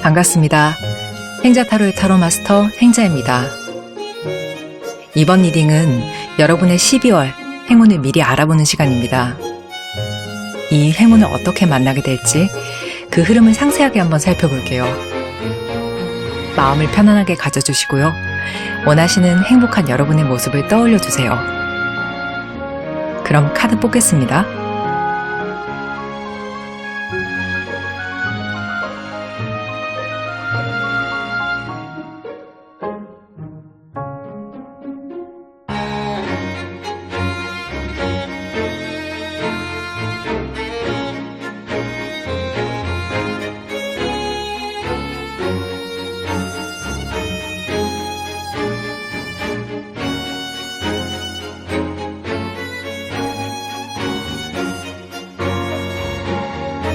반갑습니다. 행자타로의 타로 마스터 행자입니다. 이번 리딩은 여러분의 12월 행운을 미리 알아보는 시간입니다. 이 행운을 어떻게 만나게 될지 그 흐름을 상세하게 한번 살펴볼게요. 마음을 편안하게 가져주시고요. 원하시는 행복한 여러분의 모습을 떠올려 주세요. 그럼 카드 뽑겠습니다.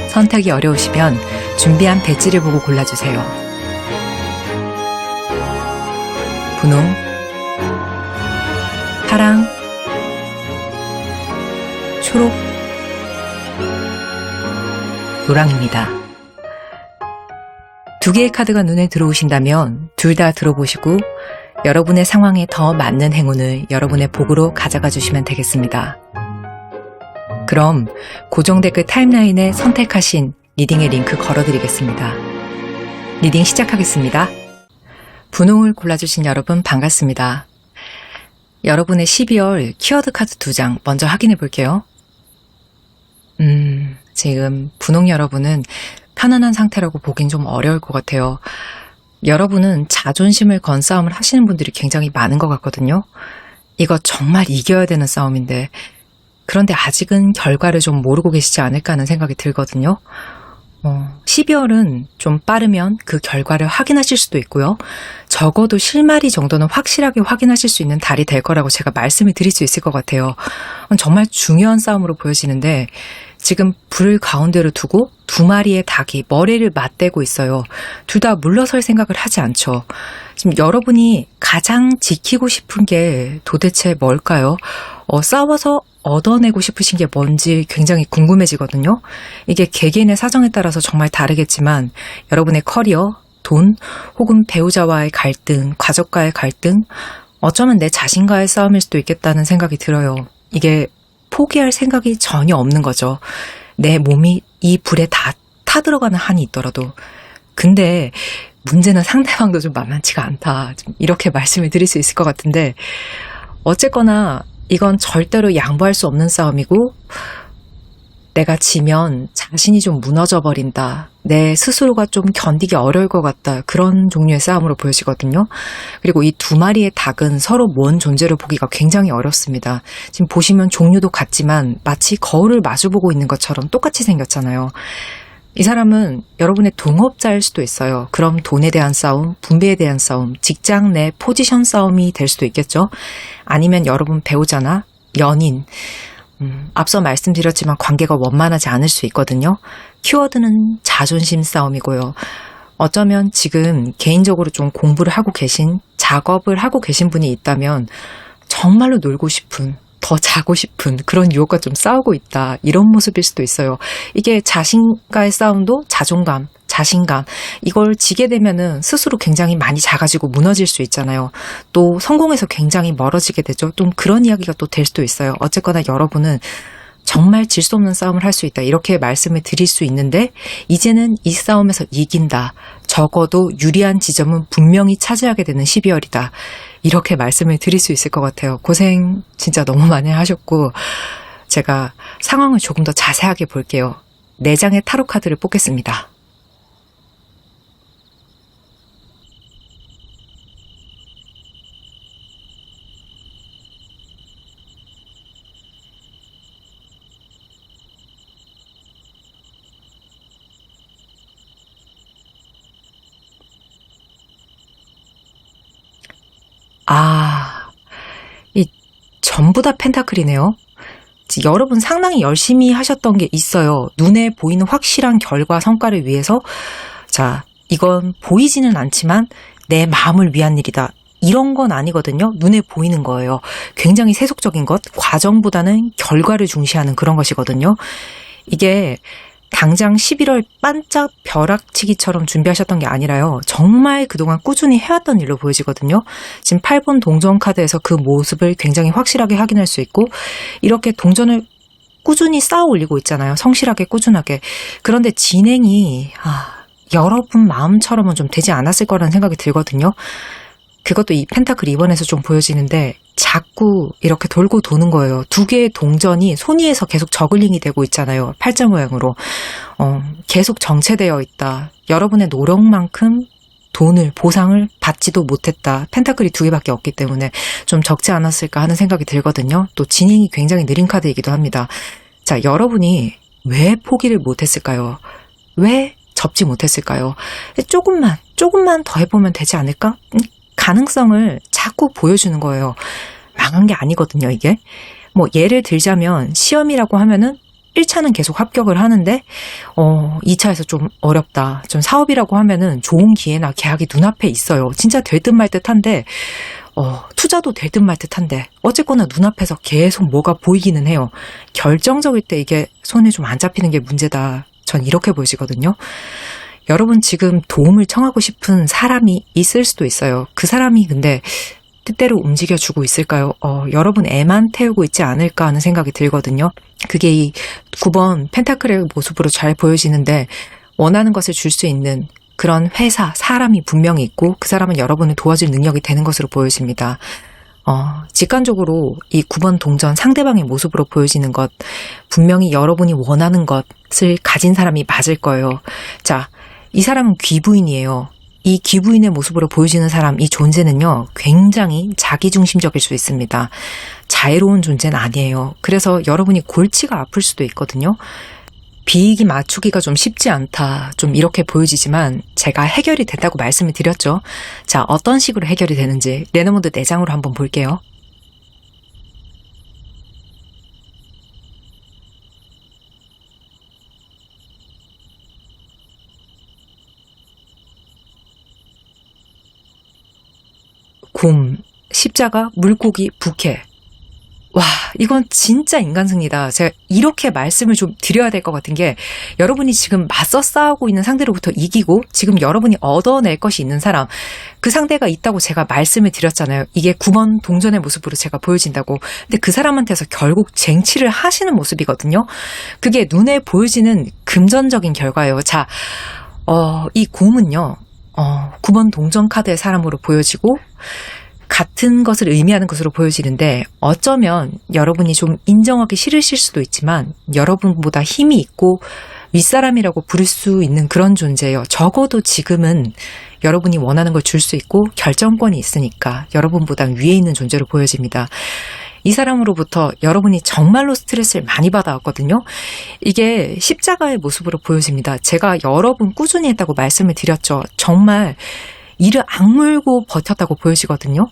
선택이 어려우시면 준비한 배지를 보고 골라주세요. 분홍, 파랑, 초록, 노랑입니다. 두 개의 카드가 눈에 들어오신다면 둘 다 들어보시고 여러분의 상황에 더 맞는 행운을 여러분의 복으로 가져가 주시면 되겠습니다. 그럼 고정 댓글 타임라인에 선택하신 리딩의 링크 걸어드리겠습니다. 리딩 시작하겠습니다. 분홍을 골라주신 여러분 반갑습니다. 여러분의 12월 키워드 카드 2장 먼저 확인해 볼게요. 지금 분홍 여러분은 편안한 상태라고 보긴 좀 어려울 것 같아요. 여러분은 자존심을 건 싸움을 하시는 분들이 굉장히 많은 것 같거든요. 이거 정말 이겨야 되는 싸움인데 그런데 아직은 결과를 좀 모르고 계시지 않을까 하는 생각이 들거든요. 12월은 좀 빠르면 그 결과를 확인하실 수도 있고요. 적어도 실마리 정도는 확실하게 확인하실 수 있는 달이 될 거라고 제가 말씀을 드릴 수 있을 것 같아요. 정말 중요한 싸움으로 보여지는데 지금 불을 가운데로 두고 두 마리의 닭이 머리를 맞대고 있어요. 둘 다 물러설 생각을 하지 않죠. 지금 여러분이 가장 지키고 싶은 게 도대체 뭘까요? 싸워서 얻어내고 싶으신 게 뭔지 굉장히 궁금해지거든요. 이게 개개인의 사정에 따라서 정말 다르겠지만 여러분의 커리어, 돈, 혹은 배우자와의 갈등, 가족과의 갈등, 어쩌면 내 자신과의 싸움일 수도 있겠다는 생각이 들어요. 이게 포기할 생각이 전혀 없는 거죠. 내 몸이 이 불에 다 타들어가는 한이 있더라도. 근데 문제는 상대방도 좀 만만치가 않다. 좀 이렇게 말씀을 드릴 수 있을 것 같은데 어쨌거나 이건 절대로 양보할 수 없는 싸움이고 내가 지면 자신이 좀 무너져 버린다. 내 스스로가 좀 견디기 어려울 것 같다. 그런 종류의 싸움으로 보여지거든요. 그리고 이 두 마리의 닭은 서로 먼 존재로 보기가 굉장히 어렵습니다. 지금 보시면 종류도 같지만 마치 거울을 마주보고 있는 것처럼 똑같이 생겼잖아요. 이 사람은 여러분의 동업자일 수도 있어요. 그럼 돈에 대한 싸움, 분배에 대한 싸움, 직장 내 포지션 싸움이 될 수도 있겠죠. 아니면 여러분 배우자나 연인, 앞서 말씀드렸지만 관계가 원만하지 않을 수 있거든요. 키워드는 자존심 싸움이고요. 어쩌면 지금 개인적으로 좀 공부를 하고 계신, 작업을 하고 계신 분이 있다면 정말로 놀고 싶은, 더 자고 싶은 그런 유혹과 좀 싸우고 있다. 이런 모습일 수도 있어요. 이게 자신과의 싸움도 자존감, 자신감 이걸 지게 되면은 스스로 굉장히 많이 작아지고 무너질 수 있잖아요. 또 성공해서 굉장히 멀어지게 되죠. 좀 그런 이야기가 또 될 수도 있어요. 어쨌거나 여러분은 정말 질 수 없는 싸움을 할 수 있다. 이렇게 말씀을 드릴 수 있는데 이제는 이 싸움에서 이긴다. 적어도 유리한 지점은 분명히 차지하게 되는 12월이다. 이렇게 말씀을 드릴 수 있을 것 같아요. 고생 진짜 너무 많이 하셨고 제가 상황을 조금 더 자세하게 볼게요. 4장의 타로 카드를 뽑겠습니다. 이 전부 다 펜타클이네요. 여러분 상당히 열심히 하셨던 게 있어요. 눈에 보이는 확실한 결과, 성과를 위해서. 자, 이건 보이지는 않지만 내 마음을 위한 일이다. 이런 건 아니거든요. 눈에 보이는 거예요. 굉장히 세속적인 것, 과정보다는 결과를 중시하는 그런 것이거든요. 이게 당장 11월 반짝 벼락치기처럼 준비하셨던 게 아니라요. 정말 그동안 꾸준히 해왔던 일로 보여지거든요. 지금 8번 동전 카드에서 그 모습을 굉장히 확실하게 확인할 수 있고 이렇게 동전을 꾸준히 쌓아 올리고 있잖아요. 성실하게 꾸준하게. 그런데 진행이 여러분 마음처럼은 좀 되지 않았을 거라는 생각이 들거든요. 그것도 이 펜타클 2번에서 좀 보여지는데 자꾸 이렇게 돌고 도는 거예요. 두 개의 동전이 손 위에서 계속 저글링이 되고 있잖아요. 팔자 모양으로. 계속 정체되어 있다. 여러분의 노력만큼 돈을, 보상을 받지도 못했다. 펜타클이 두 개밖에 없기 때문에 좀 적지 않았을까 하는 생각이 들거든요. 또 진행이 굉장히 느린 카드이기도 합니다. 자, 여러분이 왜 포기를 못했을까요? 왜 접지 못했을까요? 조금만 더 해보면 되지 않을까? 가능성을 자꾸 보여주는 거예요. 망한 게 아니거든요, 이게. 뭐 예를 들자면 시험이라고 하면은 1차는 계속 합격을 하는데 2차에서 좀 어렵다. 좀 사업이라고 하면은 좋은 기회나 계약이 눈앞에 있어요. 진짜 될 듯 말 듯한데 투자도 될 듯 말 듯한데 어쨌거나 눈앞에서 계속 뭐가 보이기는 해요. 결정적일 때 이게 손에 좀 안 잡히는 게 문제다. 전 이렇게 보여지거든요. 여러분 지금 도움을 청하고 싶은 사람이 있을 수도 있어요. 그 사람이 근데 뜻대로 움직여주고 있을까요? 여러분 애만 태우고 있지 않을까 하는 생각이 들거든요. 그게 이 9번 펜타클의 모습으로 잘 보여지는데 원하는 것을 줄 수 있는 그런 회사, 사람이 분명히 있고 그 사람은 여러분을 도와줄 능력이 되는 것으로 보여집니다. 직관적으로 이 9번 동전 상대방의 모습으로 보여지는 것, 분명히 여러분이 원하는 것을 가진 사람이 맞을 거예요. 자, 이 사람은 귀부인이에요. 이 귀부인의 모습으로 보여지는 사람, 이 존재는요, 굉장히 자기중심적일 수 있습니다. 자애로운 존재는 아니에요. 그래서 여러분이 골치가 아플 수도 있거든요. 비익이 맞추기가 좀 쉽지 않다. 좀 이렇게 보여지지만 제가 해결이 된다고 말씀을 드렸죠. 자, 어떤 식으로 해결이 되는지 레노모드 4장으로 한번 볼게요. 곰, 십자가, 물고기, 부캐. 와, 이건 진짜 인간승리다. 제가 이렇게 말씀을 좀 드려야 될 것 같은 게 여러분이 지금 맞서 싸우고 있는 상대로부터 이기고 지금 여러분이 얻어낼 것이 있는 사람, 그 상대가 있다고 제가 말씀을 드렸잖아요. 이게 9번 동전의 모습으로 제가 보여진다고. 근데 그 사람한테서 결국 쟁취를 하시는 모습이거든요. 그게 눈에 보여지는 금전적인 결과예요. 자, 이 곰은요. 9번 동전 카드의 사람으로 보여지고 같은 것을 의미하는 것으로 보여지는데 어쩌면 여러분이 좀 인정하기 싫으실 수도 있지만 여러분보다 힘이 있고 윗사람이라고 부를 수 있는 그런 존재예요. 적어도 지금은 여러분이 원하는 걸 줄 수 있고 결정권이 있으니까 여러분보다 위에 있는 존재로 보여집니다. 이 사람으로부터 여러분이 정말로 스트레스를 많이 받아왔거든요. 이게 십자가의 모습으로 보여집니다. 제가 여러 번 꾸준히 했다고 말씀을 드렸죠. 정말 이를 악물고 버텼다고 보여지거든요.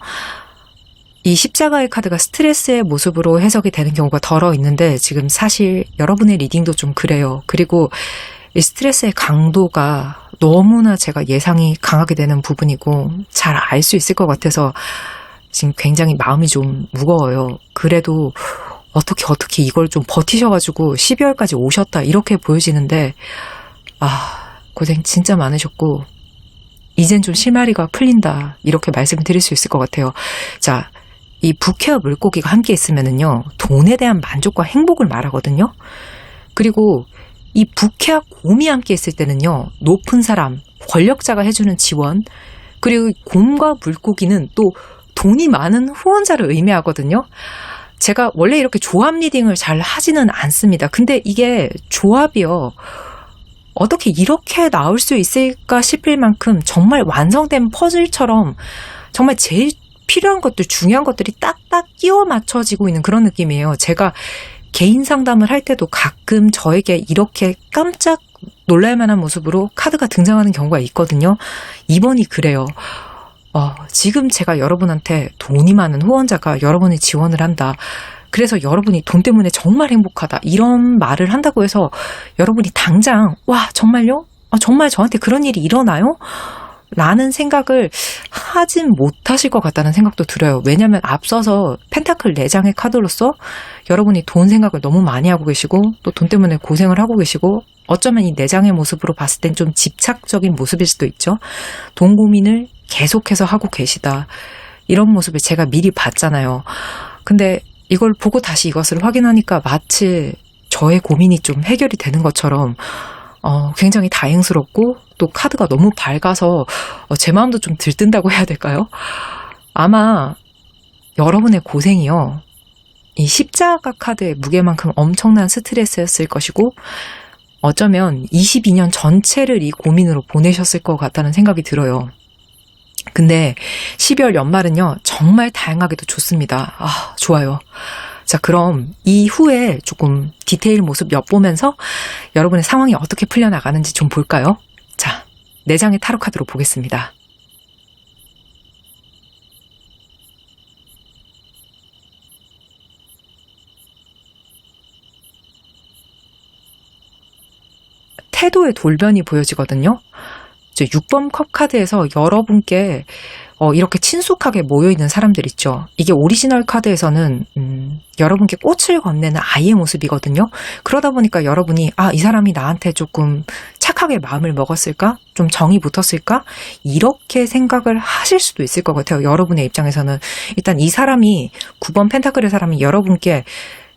이 십자가의 카드가 스트레스의 모습으로 해석이 되는 경우가 덜어 있는데 지금 사실 여러분의 리딩도 좀 그래요. 그리고 이 스트레스의 강도가 너무나 제가 예상이 강하게 되는 부분이고 잘 알 수 있을 것 같아서 지금 굉장히 마음이 좀 무거워요. 그래도 어떻게 이걸 좀 버티셔가지고 12월까지 오셨다 이렇게 보여지는데 고생 진짜 많으셨고 이젠 좀 실마리가 풀린다 이렇게 말씀드릴 수 있을 것 같아요. 자, 이 부캐와 물고기가 함께 있으면은요 돈에 대한 만족과 행복을 말하거든요. 그리고 이 부캐와 곰이 함께 있을 때는요 높은 사람, 권력자가 해주는 지원, 그리고 곰과 물고기는 또 돈이 많은 후원자를 의미하거든요. 제가 원래 이렇게 조합 리딩을 잘 하지는 않습니다. 근데 이게 조합이요. 어떻게 이렇게 나올 수 있을까 싶을 만큼 정말 완성된 퍼즐처럼 정말 제일 필요한 것들, 중요한 것들이 딱딱 끼워 맞춰지고 있는 그런 느낌이에요. 제가 개인 상담을 할 때도 가끔 저에게 이렇게 깜짝 놀랄 만한 모습으로 카드가 등장하는 경우가 있거든요. 2번이 그래요. 지금 제가 여러분한테 돈이 많은 후원자가 여러분이 지원을 한다. 그래서 여러분이 돈 때문에 정말 행복하다. 이런 말을 한다고 해서 여러분이 당장 와 정말요? 정말 저한테 그런 일이 일어나요? 라는 생각을 하진 못하실 것 같다는 생각도 들어요. 왜냐하면 앞서서 펜타클 4장의 카드로서 여러분이 돈 생각을 너무 많이 하고 계시고 또 돈 때문에 고생을 하고 계시고 어쩌면 이 4장의 모습으로 봤을 땐 좀 집착적인 모습일 수도 있죠. 돈 고민을 계속해서 하고 계시다. 이런 모습을 제가 미리 봤잖아요. 근데 이걸 보고 다시 이것을 확인하니까 마치 저의 고민이 좀 해결이 되는 것처럼 굉장히 다행스럽고 또 카드가 너무 밝아서 제 마음도 좀 들뜬다고 해야 될까요? 아마 여러분의 고생이요. 이 십자가 카드의 무게만큼 엄청난 스트레스였을 것이고 어쩌면 22년 전체를 이 고민으로 보내셨을 것 같다는 생각이 들어요. 근데 12월 연말은요. 정말 다양하게도 좋습니다. 좋아요. 자, 그럼 이후에 조금 디테일 모습 엿보면서 여러분의 상황이 어떻게 풀려나가는지 좀 볼까요? 자, 4장의 타로 카드로 보겠습니다. 태도의 돌변이 보여지거든요. 6번 컵 카드에서 여러분께 이렇게 친숙하게 모여있는 사람들 있죠. 이게 오리지널 카드에서는 여러분께 꽃을 건네는 아이의 모습이거든요. 그러다 보니까 여러분이 이 사람이 나한테 조금 착하게 마음을 먹었을까? 좀 정이 붙었을까? 이렇게 생각을 하실 수도 있을 것 같아요. 여러분의 입장에서는. 일단 이 사람이 9번 펜타클의 사람이 여러분께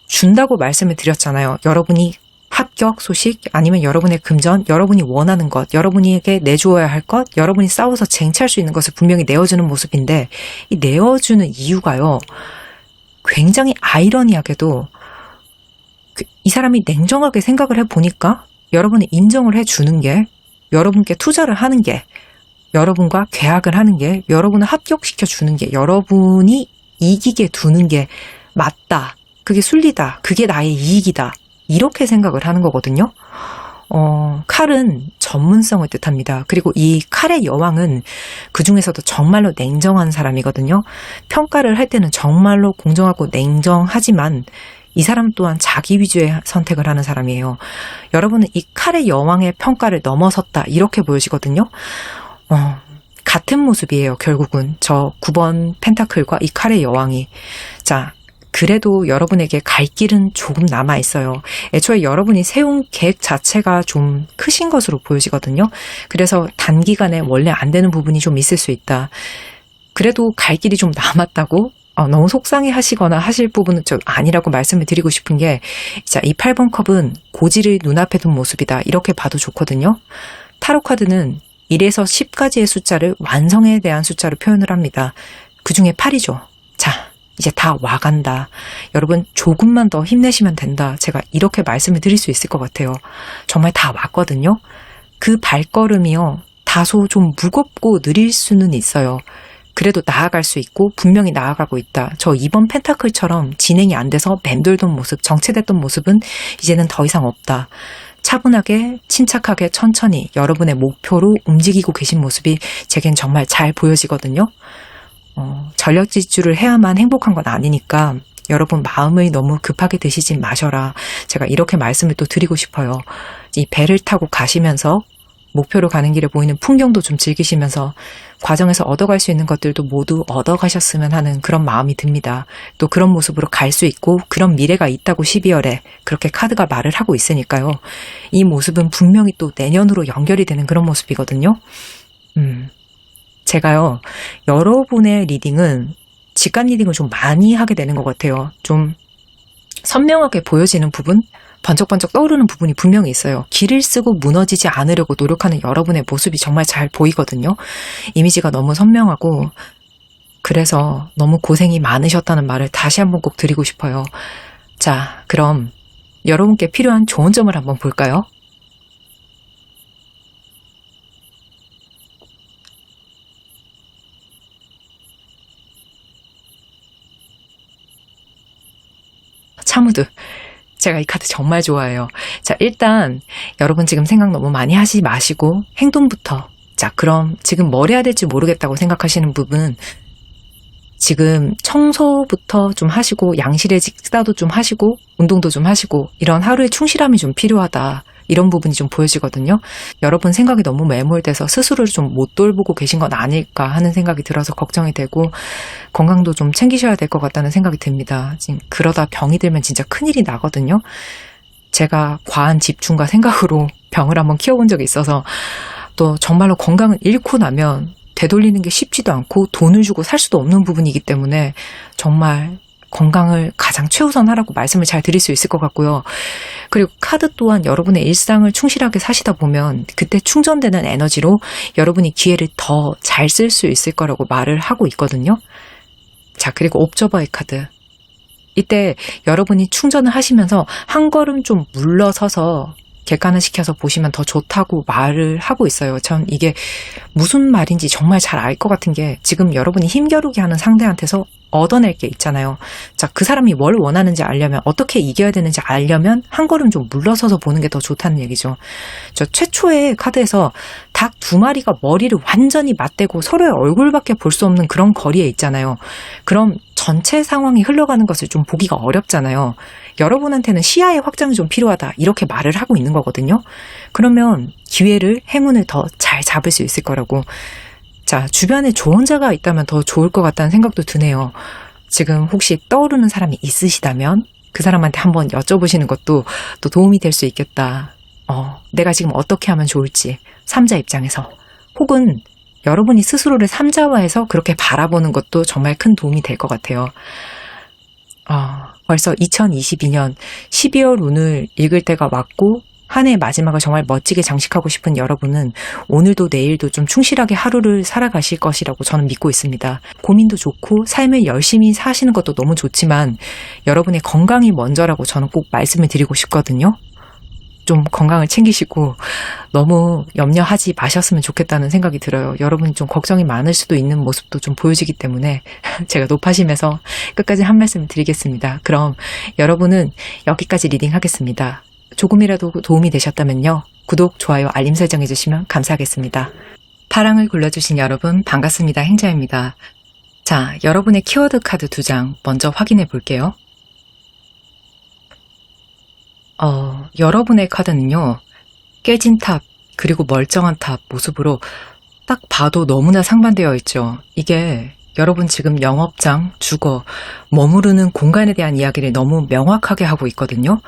준다고 말씀을 드렸잖아요. 여러분이 합격 소식 아니면 여러분의 금전, 여러분이 원하는 것, 여러분에게 내주어야 할 것, 여러분이 싸워서 쟁취할 수 있는 것을 분명히 내어주는 모습인데 이 내어주는 이유가요. 굉장히 아이러니하게도 이 사람이 냉정하게 생각을 해보니까 여러분이 인정을 해주는 게 여러분께 투자를 하는 게 여러분과 계약을 하는 게 여러분을 합격시켜주는 게 여러분이 이기게 두는 게 맞다. 그게 순리다. 그게 나의 이익이다. 이렇게 생각을 하는 거거든요. 칼은 전문성을 뜻합니다. 그리고 이 칼의 여왕은 그 중에서도 정말로 냉정한 사람이거든요. 평가를 할 때는 정말로 공정하고 냉정하지만 이 사람 또한 자기 위주의 선택을 하는 사람이에요. 여러분은 이 칼의 여왕의 평가를 넘어섰다. 이렇게 보여지거든요. 같은 모습이에요. 결국은 저 9번 펜타클과 이 칼의 여왕이. 자, 그래도 여러분에게 갈 길은 조금 남아있어요. 애초에 여러분이 세운 계획 자체가 좀 크신 것으로 보여지거든요. 그래서 단기간에 원래 안 되는 부분이 좀 있을 수 있다. 그래도 갈 길이 좀 남았다고 너무 속상해 하시거나 하실 부분은 좀 아니라고 말씀을 드리고 싶은 게, 자, 이 8번 컵은 고지를 눈앞에 둔 모습이다. 이렇게 봐도 좋거든요. 타로 카드는 1에서 10까지의 숫자를 완성에 대한 숫자로 표현을 합니다. 그 중에 8이죠. 자, 이제 다 와간다. 여러분 조금만 더 힘내시면 된다. 제가 이렇게 말씀을 드릴 수 있을 것 같아요. 정말 다 왔거든요. 그 발걸음이요. 다소 좀 무겁고 느릴 수는 있어요. 그래도 나아갈 수 있고 분명히 나아가고 있다. 저 2번 펜타클처럼 진행이 안 돼서 맴돌던 모습, 정체됐던 모습은 이제는 더 이상 없다. 차분하게, 침착하게, 천천히 여러분의 목표로 움직이고 계신 모습이 제겐 정말 잘 보여지거든요. 전력 질주를 해야만 행복한 건 아니니까 여러분 마음을 너무 급하게 드시지 마셔라. 제가 이렇게 말씀을 또 드리고 싶어요. 이 배를 타고 가시면서 목표로 가는 길에 보이는 풍경도 좀 즐기시면서 과정에서 얻어갈 수 있는 것들도 모두 얻어가셨으면 하는 그런 마음이 듭니다. 또 그런 모습으로 갈 수 있고 그런 미래가 있다고 12월에 그렇게 카드가 말을 하고 있으니까요. 이 모습은 분명히 또 내년으로 연결이 되는 그런 모습이거든요. 제가요, 여러분의 리딩은 직관 리딩을 좀 많이 하게 되는 것 같아요. 좀 선명하게 보여지는 부분, 번쩍번쩍 떠오르는 부분이 분명히 있어요. 길을 쓰고 무너지지 않으려고 노력하는 여러분의 모습이 정말 잘 보이거든요. 이미지가 너무 선명하고 그래서 너무 고생이 많으셨다는 말을 다시 한번 꼭 드리고 싶어요. 자, 그럼 여러분께 필요한 좋은 점을 한번 볼까요? 차무드. 제가 이 카드 정말 좋아해요. 자, 일단 여러분 지금 생각 너무 많이 하지 마시고 행동부터. 자, 그럼 지금 뭘 해야 될지 모르겠다고 생각하시는 부분은 지금 청소부터 좀 하시고 양실의 식사도 좀 하시고 운동도 좀 하시고 이런 하루의 충실함이 좀 필요하다. 이런 부분이 좀 보여지거든요. 여러분 생각이 너무 매몰돼서 스스로를 좀 못 돌보고 계신 건 아닐까 하는 생각이 들어서 걱정이 되고 건강도 좀 챙기셔야 될 것 같다는 생각이 듭니다. 지금 그러다 병이 들면 진짜 큰일이 나거든요. 제가 과한 집중과 생각으로 병을 한번 키워본 적이 있어서 또 정말로 건강을 잃고 나면 되돌리는 게 쉽지도 않고 돈을 주고 살 수도 없는 부분이기 때문에 정말 건강을 가장 최우선하라고 말씀을 잘 드릴 수 있을 것 같고요. 그리고 카드 또한 여러분의 일상을 충실하게 사시다 보면 그때 충전되는 에너지로 여러분이 기회를 더 잘 쓸 수 있을 거라고 말을 하고 있거든요. 자, 그리고 옵저버의 카드. 이때 여러분이 충전을 하시면서 한 걸음 좀 물러서서 객관화시켜서 보시면 더 좋다고 말을 하고 있어요. 전 이게 무슨 말인지 정말 잘 알 것 같은 게 지금 여러분이 힘겨루기 하는 상대한테서 얻어낼 게 있잖아요. 자, 그 사람이 뭘 원하는지 알려면 어떻게 이겨야 되는지 알려면 한 걸음 좀 물러서서 보는 게 더 좋다는 얘기죠. 저 최초의 카드에서 닭 2마리가 머리를 완전히 맞대고 서로의 얼굴밖에 볼 수 없는 그런 거리에 있잖아요. 그럼 전체 상황이 흘러가는 것을 좀 보기가 어렵잖아요. 여러분한테는 시야의 확장이 좀 필요하다 이렇게 말을 하고 있는 거거든요. 그러면 기회를, 행운을 더 잘 잡을 수 있을 거라고. 자, 주변에 조언자가 있다면 더 좋을 것 같다는 생각도 드네요. 지금 혹시 떠오르는 사람이 있으시다면 그 사람한테 한번 여쭤보시는 것도 또 도움이 될 수 있겠다. 내가 지금 어떻게 하면 좋을지, 삼자 입장에서. 혹은 여러분이 스스로를 삼자화해서 그렇게 바라보는 것도 정말 큰 도움이 될 것 같아요. 벌써 2022년 12월 운을 읽을 때가 왔고 한 해의 마지막을 정말 멋지게 장식하고 싶은 여러분은 오늘도 내일도 좀 충실하게 하루를 살아가실 것이라고 저는 믿고 있습니다. 고민도 좋고 삶을 열심히 사시는 것도 너무 좋지만 여러분의 건강이 먼저라고 저는 꼭 말씀을 드리고 싶거든요. 좀 건강을 챙기시고 너무 염려하지 마셨으면 좋겠다는 생각이 들어요. 여러분이 좀 걱정이 많을 수도 있는 모습도 좀 보여지기 때문에 제가 높아심에서 끝까지 한 말씀 드리겠습니다. 그럼 여러분은 여기까지 리딩하겠습니다. 조금이라도 도움이 되셨다면요. 구독, 좋아요, 알림 설정 해주시면 감사하겠습니다. 파랑을 골라주신 여러분 반갑습니다. 행자입니다. 자, 여러분의 키워드 카드 2장 먼저 확인해 볼게요. 여러분의 카드는요. 깨진 탑 그리고 멀쩡한 탑 모습으로 딱 봐도 너무나 상반되어 있죠. 이게 여러분 지금 영업장, 주거, 머무르는 공간에 대한 이야기를 너무 명확하게 하고 있거든요.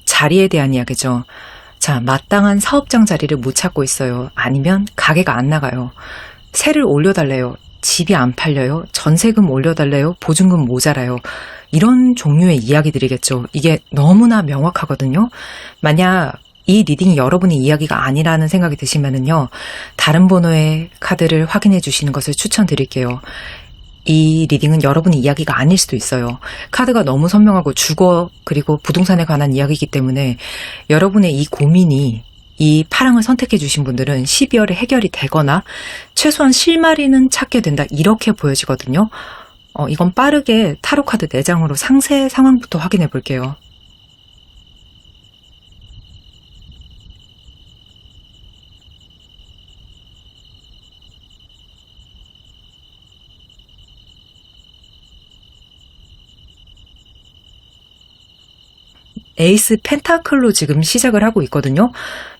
자리에 대한 이야기죠. 자, 마땅한 사업장 자리를 못 찾고 있어요. 아니면 가게가 안 나가요. 세를 올려달래요. 집이 안 팔려요. 전세금 올려달래요. 보증금 모자라요. 이런 종류의 이야기들이겠죠. 이게 너무나 명확하거든요. 만약 이 리딩이 여러분의 이야기가 아니라는 생각이 드시면은요, 다른 번호의 카드를 확인해 주시는 것을 추천드릴게요. 이 리딩은 여러분의 이야기가 아닐 수도 있어요. 카드가 너무 선명하고 주거 그리고 부동산에 관한 이야기이기 때문에 여러분의 이 고민이 이 파랑을 선택해 주신 분들은 12월에 해결이 되거나 최소한 실마리는 찾게 된다 이렇게 보여지거든요. 이건 빠르게 타로 카드 4장으로 상세 상황부터 확인해 볼게요. 에이스 펜타클로 지금 시작을 하고 있거든요.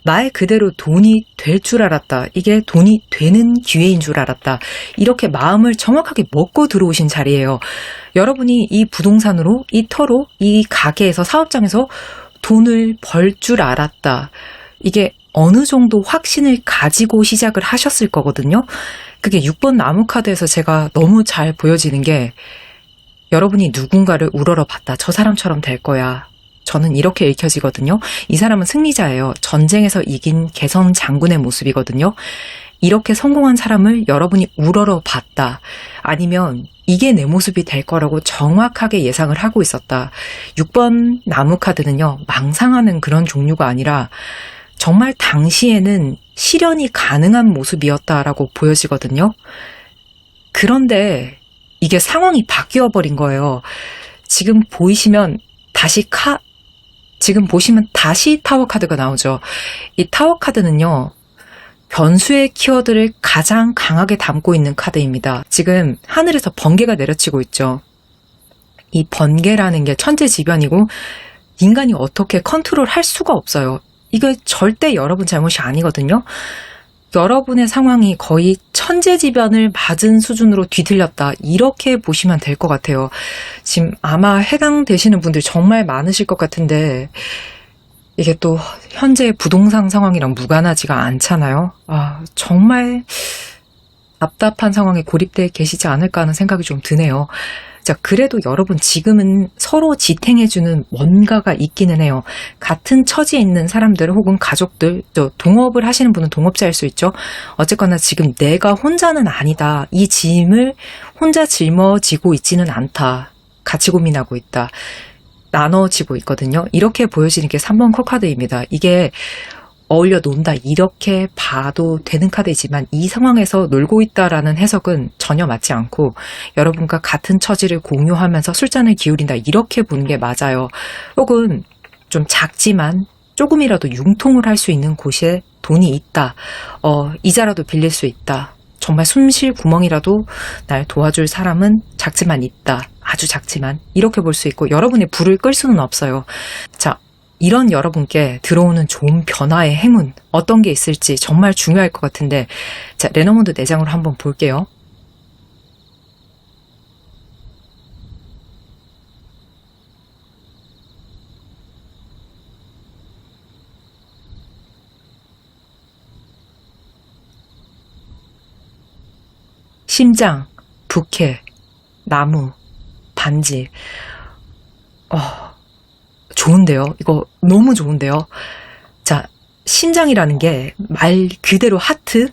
말 그대로 돈이 될 줄 알았다. 이게 돈이 되는 기회인 줄 알았다. 이렇게 마음을 정확하게 먹고 들어오신 자리예요. 여러분이 이 부동산으로, 이 터로, 이 가게에서, 사업장에서 돈을 벌 줄 알았다. 이게 어느 정도 확신을 가지고 시작을 하셨을 거거든요. 그게 6번 나무 카드에서 제가 너무 잘 보여지는 게 여러분이 누군가를 우러러 봤다. 저 사람처럼 될 거야. 저는 이렇게 읽혀지거든요. 이 사람은 승리자예요. 전쟁에서 이긴 개선 장군의 모습이거든요. 이렇게 성공한 사람을 여러분이 우러러 봤다. 아니면 이게 내 모습이 될 거라고 정확하게 예상을 하고 있었다. 6번 나무 카드는요. 망상하는 그런 종류가 아니라 정말 당시에는 실현이 가능한 모습이었다라고 보여지거든요. 그런데 이게 상황이 바뀌어 버린 거예요. 지금 보시면 다시 타워 카드가 나오죠. 이 타워 카드는요. 변수의 키워드를 가장 강하게 담고 있는 카드입니다. 지금 하늘에서 번개가 내려치고 있죠. 이 번개라는 게 천재지변이고 인간이 어떻게 컨트롤할 수가 없어요. 이거 절대 여러분 잘못이 아니거든요. 여러분의 상황이 거의 천재지변을 맞은 수준으로 뒤틀렸다. 이렇게 보시면 될 것 같아요. 지금 아마 해당되시는 분들 정말 많으실 것 같은데 이게 또 현재 부동산 상황이랑 무관하지가 않잖아요. 정말 답답한 상황에 고립되어 계시지 않을까 하는 생각이 좀 드네요. 자, 그래도 여러분 지금은 서로 지탱해주는 뭔가가 있기는 해요. 같은 처지에 있는 사람들 혹은 가족들, 또 동업을 하시는 분은 동업자일 수 있죠. 어쨌거나 지금 내가 혼자는 아니다. 이 짐을 혼자 짊어지고 있지는 않다. 같이 고민하고 있다. 나눠지고 있거든요. 이렇게 보여지는 게 3번 컵카드입니다. 이게 어울려 논다 이렇게 봐도 되는 카드이지만 이 상황에서 놀고 있다라는 해석은 전혀 맞지 않고 여러분과 같은 처지를 공유하면서 술잔을 기울인다 이렇게 보는 게 맞아요. 혹은 좀 작지만 조금이라도 융통을 할 수 있는 곳에 돈이 있다. 이자라도 빌릴 수 있다. 정말 숨쉴 구멍이라도 날 도와줄 사람은 작지만 있다. 아주 작지만 이렇게 볼 수 있고 여러분의 불을 끌 수는 없어요. 자, 이런 여러분께 들어오는 좋은 변화의 행운 어떤 게 있을지 정말 중요할 것 같은데 자, 레너먼드 4장으로 한번 볼게요. 심장, 부케, 나무, 반지. 좋은데요. 이거 너무 좋은데요. 자, 심장이라는 게 말 그대로 하트,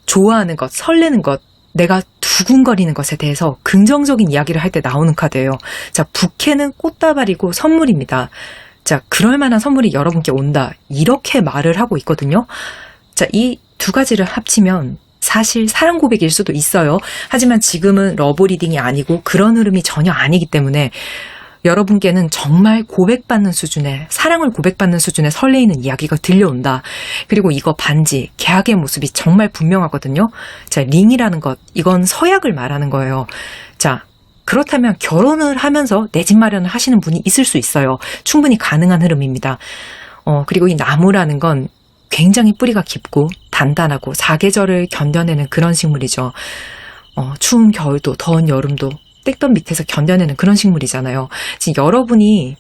좋아하는 것, 설레는 것, 내가 두근거리는 것에 대해서 긍정적인 이야기를 할 때 나오는 카드예요. 자, 부케는 꽃다발이고 선물입니다. 자, 그럴 만한 선물이 여러분께 온다. 이렇게 말을 하고 있거든요. 자, 이 두 가지를 합치면 사실 사랑 고백일 수도 있어요. 하지만 지금은 러브 리딩이 아니고 그런 흐름이 전혀 아니기 때문에 여러분께는 정말 고백받는 수준의, 사랑을 고백받는 수준의 설레이는 이야기가 들려온다. 그리고 이거 반지, 계약의 모습이 정말 분명하거든요. 자, 링이라는 것, 이건 서약을 말하는 거예요. 자, 그렇다면 결혼을 하면서 내 집 마련을 하시는 분이 있을 수 있어요. 충분히 가능한 흐름입니다. 그리고 이 나무라는 건 굉장히 뿌리가 깊고 단단하고 사계절을 견뎌내는 그런 식물이죠. 추운 겨울도 더운 여름도 땡볕 밑에서 견뎌내는 그런 식물이잖아요. 지금 여러분이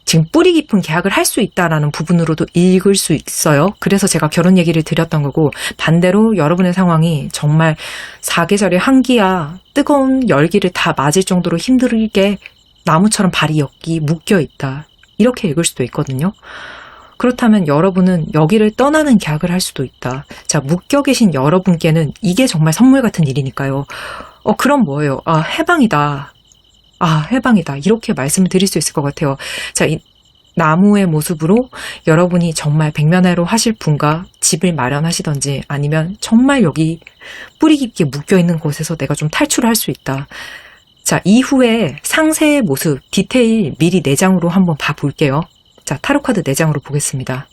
지금 뿌리 깊은 계약을 할 수 있다라는 부분으로도 읽을 수 있어요. 그래서 제가 결혼 얘기를 드렸던 거고 반대로 여러분의 상황이 정말 사계절의 한기야 뜨거운 열기를 다 맞을 정도로 힘들게 나무처럼 발이 여기 묶여있다. 이렇게 읽을 수도 있거든요. 그렇다면 여러분은 여기를 떠나는 계약을 할 수도 있다. 자, 묶여 계신 여러분께는 이게 정말 선물 같은 일이니까요. 그럼 뭐예요? 해방이다. 해방이다. 이렇게 말씀을 드릴 수 있을 것 같아요. 자, 이 나무의 모습으로 여러분이 정말 백면회로 하실 분과 집을 마련하시던지 아니면 정말 여기 뿌리 깊게 묶여있는 곳에서 내가 좀 탈출할 수 있다. 자, 이후에 상세의 모습, 디테일 미리 4장으로 한번 봐볼게요. 자, 타로카드 4장으로 보겠습니다.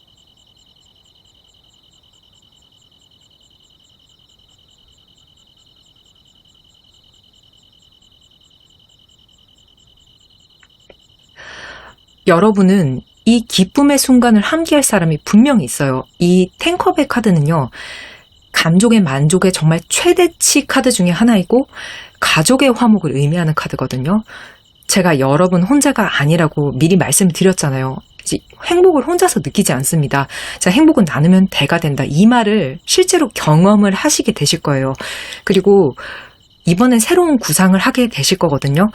여러분은 이 기쁨의 순간을 함께할 사람이 분명히 있어요. 이 탱컵의 카드는요. 감족의 만족의 정말 최대치 카드 중에 하나이고 가족의 화목을 의미하는 카드거든요. 제가 여러분 혼자가 아니라고 미리 말씀드렸잖아요. 행복을 혼자서 느끼지 않습니다. 자, 행복은 나누면 대가 된다. 이 말을 실제로 경험을 하시게 되실 거예요. 그리고 이번엔 새로운 구상을 하게 되실 거거든요.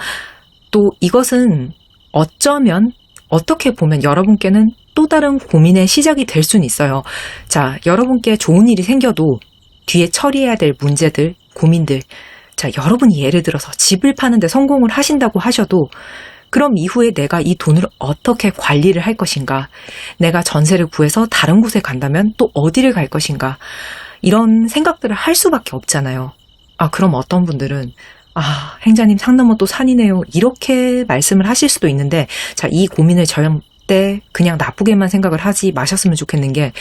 또 이것은 어쩌면 어떻게 보면 여러분께는 또 다른 고민의 시작이 될 수는 있어요. 자, 여러분께 좋은 일이 생겨도 뒤에 처리해야 될 문제들, 고민들. 자, 여러분이 예를 들어서 집을 파는데 성공을 하신다고 하셔도 그럼 이후에 내가 이 돈을 어떻게 관리를 할 것인가? 내가 전세를 구해서 다른 곳에 간다면 또 어디를 갈 것인가? 이런 생각들을 할 수밖에 없잖아요. 그럼 어떤 분들은 행자님 산 넘어 또 산이네요. 이렇게 말씀을 하실 수도 있는데 자, 이 고민을 절대 때 그냥 나쁘게만 생각을 하지 마셨으면 좋겠는 게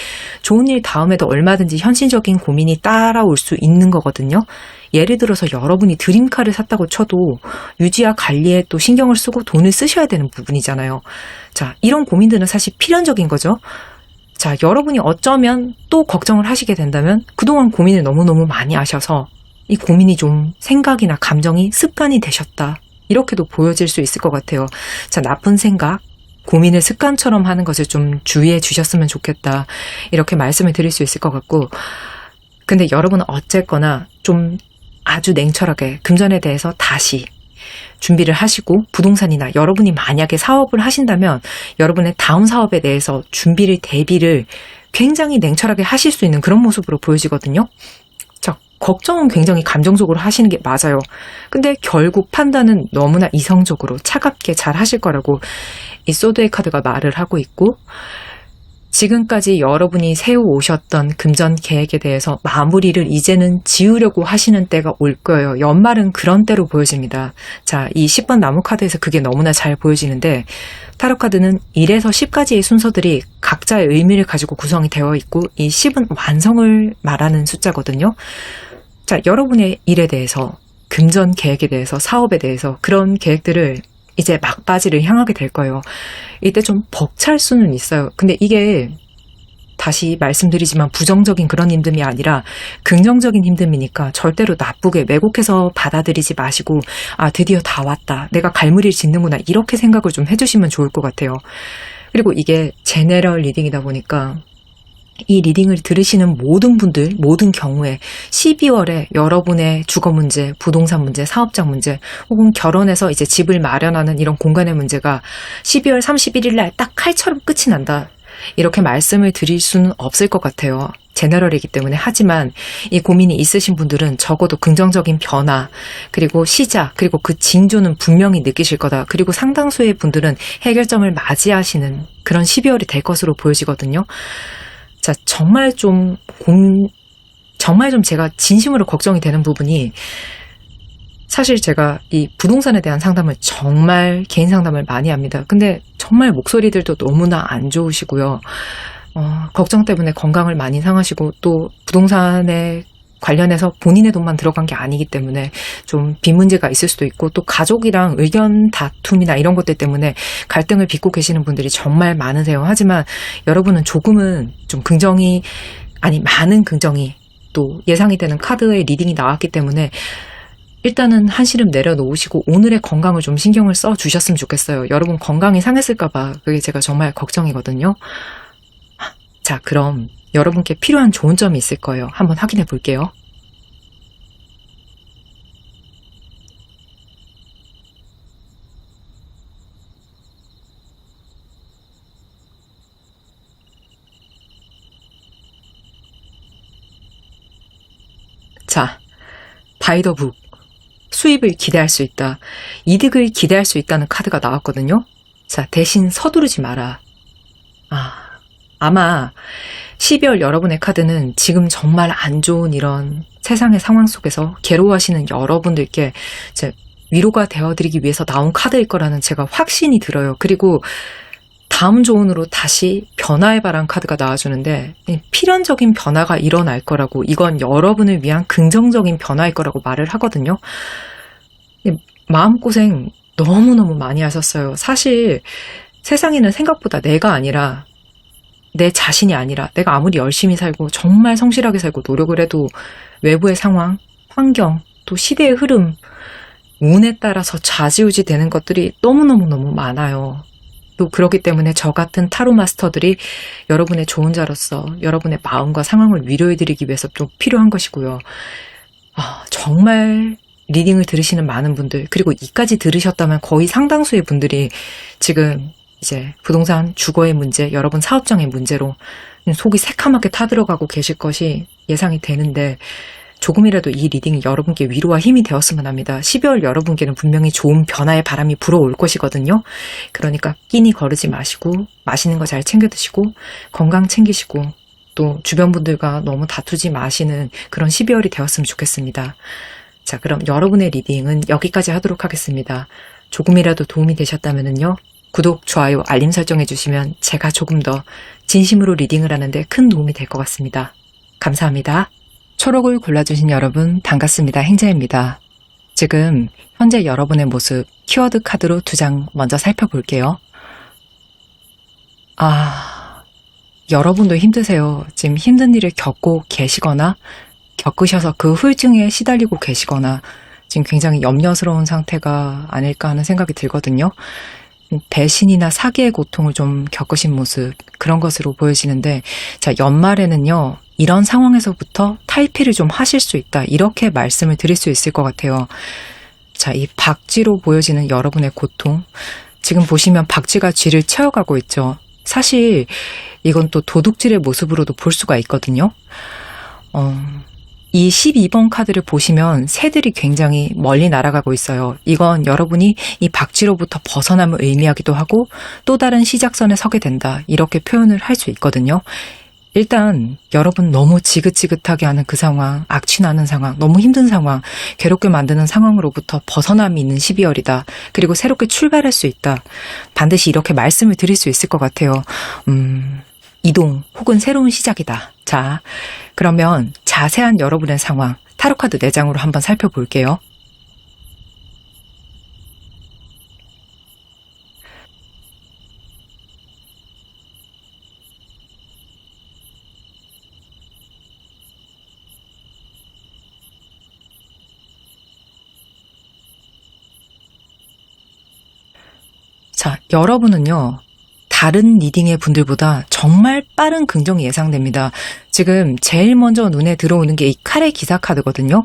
좋은 일 다음에도 얼마든지 현실적인 고민이 따라올 수 있는 거거든요. 예를 들어서 여러분이 드림카를 샀다고 쳐도 유지와 관리에 또 신경을 쓰고 돈을 쓰셔야 되는 부분이잖아요. 자, 이런 고민들은 사실 필연적인 거죠. 자, 여러분이 어쩌면 또 걱정을 하시게 된다면 그동안 고민을 너무너무 많이 하셔서 이 고민이 좀 생각이나 감정이 습관이 되셨다. 이렇게도 보여질 수 있을 것 같아요. 자, 나쁜 생각, 고민을 습관처럼 하는 것을 좀 주의해 주셨으면 좋겠다. 이렇게 말씀을 드릴 수 있을 것 같고, 근데 여러분은 어쨌거나 좀 아주 냉철하게 금전에 대해서 다시 준비를 하시고, 부동산이나 여러분이 만약에 사업을 하신다면 여러분의 다음 사업에 대해서 대비를 굉장히 냉철하게 하실 수 있는 그런 모습으로 보여지거든요. 자, 걱정은 굉장히 감정적으로 하시는 게 맞아요. 근데 결국 판단은 너무나 이성적으로 차갑게 잘 하실 거라고 이 소드의 카드가 말을 하고 있고, 지금까지 여러분이 세워오셨던 금전 계획에 대해서 마무리를 이제는 지으려고 하시는 때가 올 거예요. 연말은 그런 때로 보여집니다. 자, 이 10번 나무 카드에서 그게 너무나 잘 보여지는데, 타로 카드는 1에서 10까지의 순서들이 각자의 의미를 가지고 구성이 되어 있고, 이 10은 완성을 말하는 숫자거든요. 자, 여러분의 일에 대해서, 금전 계획에 대해서, 사업에 대해서 그런 계획들을 이제 막바지를 향하게 될 거예요. 이때 좀 벅찰 수는 있어요. 근데 이게 다시 말씀드리지만 부정적인 그런 힘듦이 아니라 긍정적인 힘듦이니까 절대로 나쁘게 왜곡해서 받아들이지 마시고, 아, 드디어 다 왔다. 내가 갈무리를 짓는구나. 이렇게 생각을 좀 해주시면 좋을 것 같아요. 그리고 이게 제네럴 리딩이다 보니까 이 리딩을 들으시는 모든 분들, 모든 경우에 12월에 여러분의 주거 문제, 부동산 문제, 사업장 문제, 혹은 결혼해서 이제 집을 마련하는 이런 공간의 문제가 12월 31일 날 딱 칼처럼 끝이 난다. 이렇게 말씀을 드릴 수는 없을 것 같아요. 제너럴이기 때문에. 하지만 이 고민이 있으신 분들은 적어도 긍정적인 변화, 그리고 시작, 그리고 그 징조는 분명히 느끼실 거다. 그리고 상당수의 분들은 해결점을 맞이하시는 그런 12월이 될 것으로 보여지거든요. 자, 정말 좀 제가 진심으로 걱정이 되는 부분이, 사실 제가 이 부동산에 대한 상담을 정말 개인 상담을 많이 합니다. 근데 정말 목소리들도 너무나 안 좋으시고요. 걱정 때문에 건강을 많이 상하시고, 또 부동산에 관련해서 본인의 돈만 들어간 게 아니기 때문에 좀 빚 문제가 있을 수도 있고, 또 가족이랑 의견 다툼이나 이런 것들 때문에 갈등을 빚고 계시는 분들이 정말 많으세요. 하지만 여러분은 조금은 좀 많은 긍정이 또 예상이 되는 카드의 리딩이 나왔기 때문에 일단은 한시름 내려놓으시고 오늘의 건강을 좀 신경을 써 주셨으면 좋겠어요. 여러분 건강이 상했을까봐 그게 제가 정말 걱정이거든요. 자, 그럼 여러분께 필요한 좋은 점이 있을 거예요. 한번 확인해 볼게요. 자, 바이 더 북. 수입을 기대할 수 있다. 이득을 기대할 수 있다는 카드가 나왔거든요. 자, 대신 서두르지 마라. 아마 12월 여러분의 카드는 지금 정말 안 좋은 이런 세상의 상황 속에서 괴로워하시는 여러분들께 이제 위로가 되어드리기 위해서 나온 카드일 거라는 제가 확신이 들어요. 그리고 다음 조언으로 다시 변화의 바람 카드가 나와주는데, 필연적인 변화가 일어날 거라고, 이건 여러분을 위한 긍정적인 변화일 거라고 말을 하거든요. 마음고생 너무너무 많이 하셨어요. 사실 세상에는 생각보다 내 자신이 아니라 내가 아무리 열심히 살고 정말 성실하게 살고 노력을 해도 외부의 상황, 환경, 또 시대의 흐름, 운에 따라서 좌지우지 되는 것들이 너무너무 많아요. 또 그렇기 때문에 저 같은 타로 마스터들이 여러분의 조언자로서 여러분의 마음과 상황을 위로해드리기 위해서 좀 필요한 것이고요. 정말 리딩을 들으시는 많은 분들, 그리고 이까지 들으셨다면 거의 상당수의 분들이 지금 이제 부동산 주거의 문제, 여러분 사업장의 문제로 속이 새카맣게 타들어가고 계실 것이 예상이 되는데, 조금이라도 이 리딩이 여러분께 위로와 힘이 되었으면 합니다. 12월 여러분께는 분명히 좋은 변화의 바람이 불어올 것이거든요. 그러니까 끼니 거르지 마시고 맛있는 거 잘 챙겨 드시고 건강 챙기시고 또 주변 분들과 너무 다투지 마시는 그런 12월이 되었으면 좋겠습니다. 자, 그럼 여러분의 리딩은 여기까지 하도록 하겠습니다. 조금이라도 도움이 되셨다면요, 구독, 좋아요, 알림 설정해 주시면 제가 조금 더 진심으로 리딩을 하는데 큰 도움이 될 것 같습니다. 감사합니다. 초록을 골라주신 여러분 반갑습니다. 행자입니다. 지금 현재 여러분의 모습 키워드 카드로 2장 먼저 살펴볼게요. 여러분도 힘드세요. 지금 힘든 일을 겪고 계시거나 겪으셔서 그 후유증에 시달리고 계시거나 지금 굉장히 염려스러운 상태가 아닐까 하는 생각이 들거든요. 배신이나 사기의 고통을 좀 겪으신 모습, 그런 것으로 보여지는데, 자, 연말에는요, 이런 상황에서부터 탈피를 좀 하실 수 있다, 이렇게 말씀을 드릴 수 있을 것 같아요. 자, 이 박쥐로 보여지는 여러분의 고통, 지금 보시면 박쥐가 쥐를 채워가고 있죠. 사실 이건 또 도둑질의 모습으로도 볼 수가 있거든요. 이 12번 카드를 보시면 새들이 굉장히 멀리 날아가고 있어요. 이건 여러분이 이 박쥐로부터 벗어남을 의미하기도 하고 또 다른 시작선에 서게 된다, 이렇게 표현을 할 수 있거든요. 일단 여러분 너무 지긋지긋하게 하는 그 상황, 악취나는 상황, 너무 힘든 상황, 괴롭게 만드는 상황으로부터 벗어남이 있는 12월이다. 그리고 새롭게 출발할 수 있다. 반드시 이렇게 말씀을 드릴 수 있을 것 같아요. 이동 혹은 새로운 시작이다. 자, 그러면 자세한 여러분의 상황, 타로카드 4장으로 한번 살펴볼게요. 자, 여러분은요, 다른 리딩의 분들보다 정말 빠른 긍정이 예상됩니다. 지금 제일 먼저 눈에 들어오는 게 이 칼의 기사 카드거든요.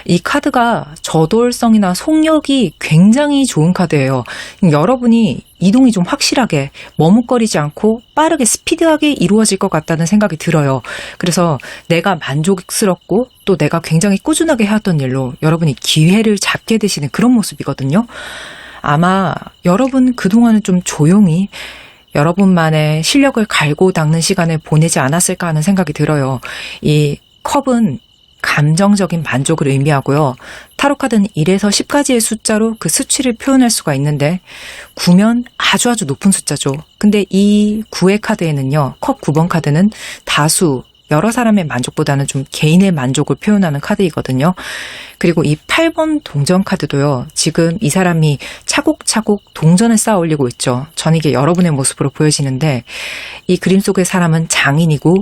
이 카드가 저돌성이나 속력이 굉장히 좋은 카드예요. 여러분이 이동이 좀 확실하게 머뭇거리지 않고 빠르게 스피드하게 이루어질 것 같다는 생각이 들어요. 그래서 내가 만족스럽고 또 내가 굉장히 꾸준하게 해왔던 일로 여러분이 기회를 잡게 되시는 그런 모습이거든요. 아마 여러분 그동안은 좀 조용히 여러분만의 실력을 갈고 닦는 시간을 보내지 않았을까 하는 생각이 들어요. 이 컵은 감정적인 만족을 의미하고요. 타로카드는 1에서 10까지의 숫자로 그 수치를 표현할 수가 있는데 9면 아주 높은 숫자죠. 근데 이 9의 카드에는요, 컵 9번 카드는 다수, 여러 사람의 만족보다는 좀 개인의 만족을 표현하는 카드이거든요. 그리고 이 8번 동전 카드도요, 지금 이 사람이 차곡차곡 동전을 쌓아 올리고 있죠. 전 이게 여러분의 모습으로 보여지는데, 이 그림 속의 사람은 장인이고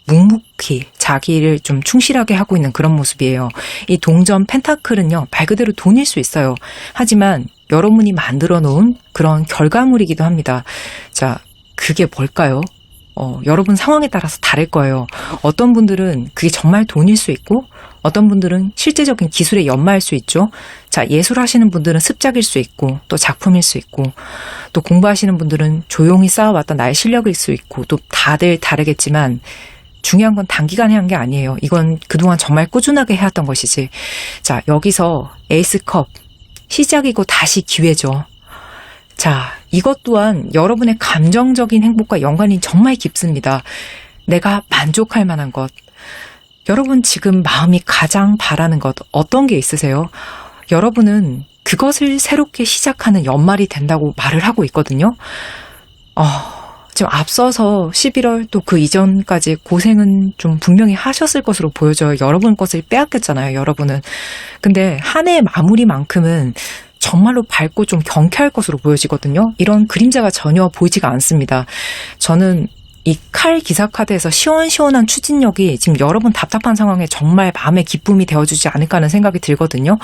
묵묵히 자기를 좀 충실하게 하고 있는 그런 모습이에요. 이 동전 펜타클은요, 말 그대로 돈일 수 있어요. 하지만 여러분이 만들어 놓은 그런 결과물이기도 합니다. 자, 그게 뭘까요? 여러분 상황에 따라서 다를 거예요. 어떤 분들은 그게 정말 돈일 수 있고, 어떤 분들은 실제적인 기술에 연마할 수 있죠. 자, 예술하시는 분들은 습작일 수 있고, 또 작품일 수 있고, 또 공부하시는 분들은 조용히 쌓아왔던 나의 실력일 수 있고, 또 다들 다르겠지만, 중요한 건 단기간에 한 게 아니에요. 이건 그동안 정말 꾸준하게 해왔던 것이지. 자, 여기서 에이스컵, 시작이고 다시 기회죠. 자, 이것 또한 여러분의 감정적인 행복과 연관이 정말 깊습니다. 내가 만족할 만한 것. 여러분 지금 마음이 가장 바라는 것 어떤 게 있으세요? 여러분은 그것을 새롭게 시작하는 연말이 된다고 말을 하고 있거든요. 지금 앞서서 11월 또 그 이전까지 고생은 좀 분명히 하셨을 것으로 보여져요. 여러분 것을 빼앗겼잖아요, 여러분은. 근데 한 해의 마무리만큼은 정말로 밝고 좀 경쾌할 것으로 보여지거든요. 이런 그림자가 전혀 보이지가 않습니다. 저는 이 칼 기사 카드에서 시원시원한 추진력이 지금 여러분 답답한 상황에 정말 마음의 기쁨이 되어주지 않을까 하는 생각이 들거든요.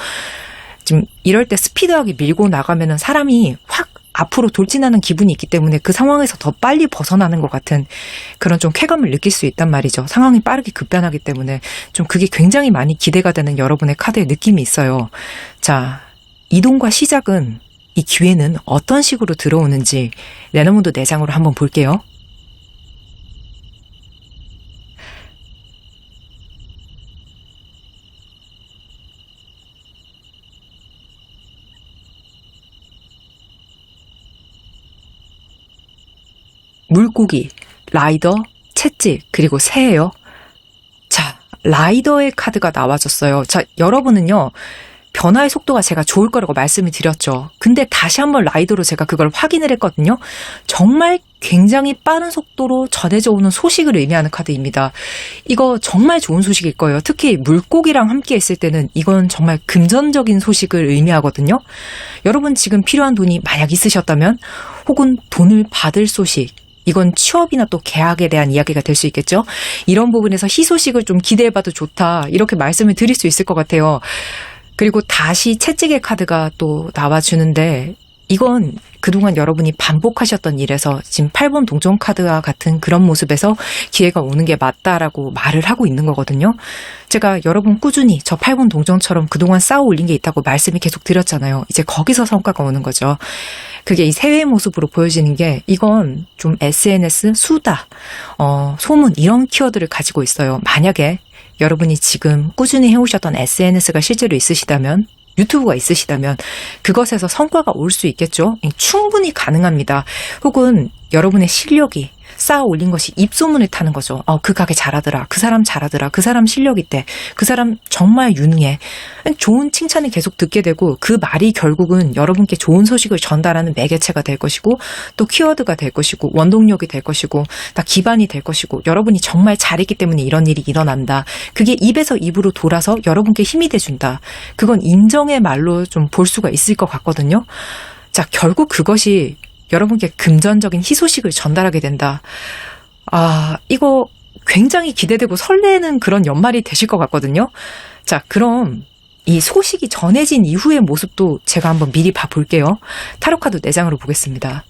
지금 이럴 때 스피드하게 밀고 나가면은 사람이 확 앞으로 돌진하는 기분이 있기 때문에 그 상황에서 더 빨리 벗어나는 것 같은 그런 좀 쾌감을 느낄 수 있단 말이죠. 상황이 빠르게 급변하기 때문에 좀 그게 굉장히 많이 기대가 되는 여러분의 카드의 느낌이 있어요. 자, 이동과 시작은, 이 기회는 어떤 식으로 들어오는지 레너문드 4장으로 한번 볼게요. 물고기, 라이더, 채찍, 그리고 새예요. 자, 라이더의 카드가 나와줬어요. 자, 여러분은요, 변화의 속도가 제가 좋을 거라고 말씀을 드렸죠. 근데 다시 한번 라이더로 제가 그걸 확인을 했거든요. 정말 굉장히 빠른 속도로 전해져 오는 소식을 의미하는 카드입니다. 이거 정말 좋은 소식일 거예요. 특히 물고기랑 함께 있을 때는 이건 정말 금전적인 소식을 의미하거든요. 여러분 지금 필요한 돈이 만약 있으셨다면 혹은 돈을 받을 소식, 이건 취업이나 또 계약에 대한 이야기가 될 수 있겠죠. 이런 부분에서 희소식을 좀 기대해봐도 좋다, 이렇게 말씀을 드릴 수 있을 것 같아요. 그리고 다시 채찍의 카드가 또 나와주는데 이건 그동안 여러분이 반복하셨던 일에서 지금 8번 동전 카드와 같은 그런 모습에서 기회가 오는 게 맞다라고 말을 하고 있는 거거든요. 제가 여러분 꾸준히 저 8번 동전처럼 그동안 쌓아 올린 게 있다고 말씀이 계속 드렸잖아요. 이제 거기서 성과가 오는 거죠. 그게 이 새해의 모습으로 보여지는 게 이건 좀 SNS, 수다, 소문 이런 키워드를 가지고 있어요. 만약에 여러분이 지금 꾸준히 해오셨던 SNS가 실제로 있으시다면, 유튜브가 있으시다면 그것에서 성과가 올 수 있겠죠. 충분히 가능합니다. 혹은 여러분의 실력이 쌓아 올린 것이 입소문을 타는 거죠. 그 가게 잘하더라, 그 사람 잘하더라, 그 사람 실력 있대, 그 사람 정말 유능해. 좋은 칭찬을 계속 듣게 되고 그 말이 결국은 여러분께 좋은 소식을 전달하는 매개체가 될 것이고 또 키워드가 될 것이고 원동력이 될 것이고 다 기반이 될 것이고 여러분이 정말 잘했기 때문에 이런 일이 일어난다. 그게 입에서 입으로 돌아서 여러분께 힘이 돼준다. 그건 인정의 말로 좀 볼 수가 있을 것 같거든요. 자, 결국 그것이 여러분께 금전적인 희소식을 전달하게 된다. 이거 굉장히 기대되고 설레는 그런 연말이 되실 것 같거든요. 자, 그럼 이 소식이 전해진 이후의 모습도 제가 한번 미리 봐볼게요. 타로카드 4장으로 보겠습니다.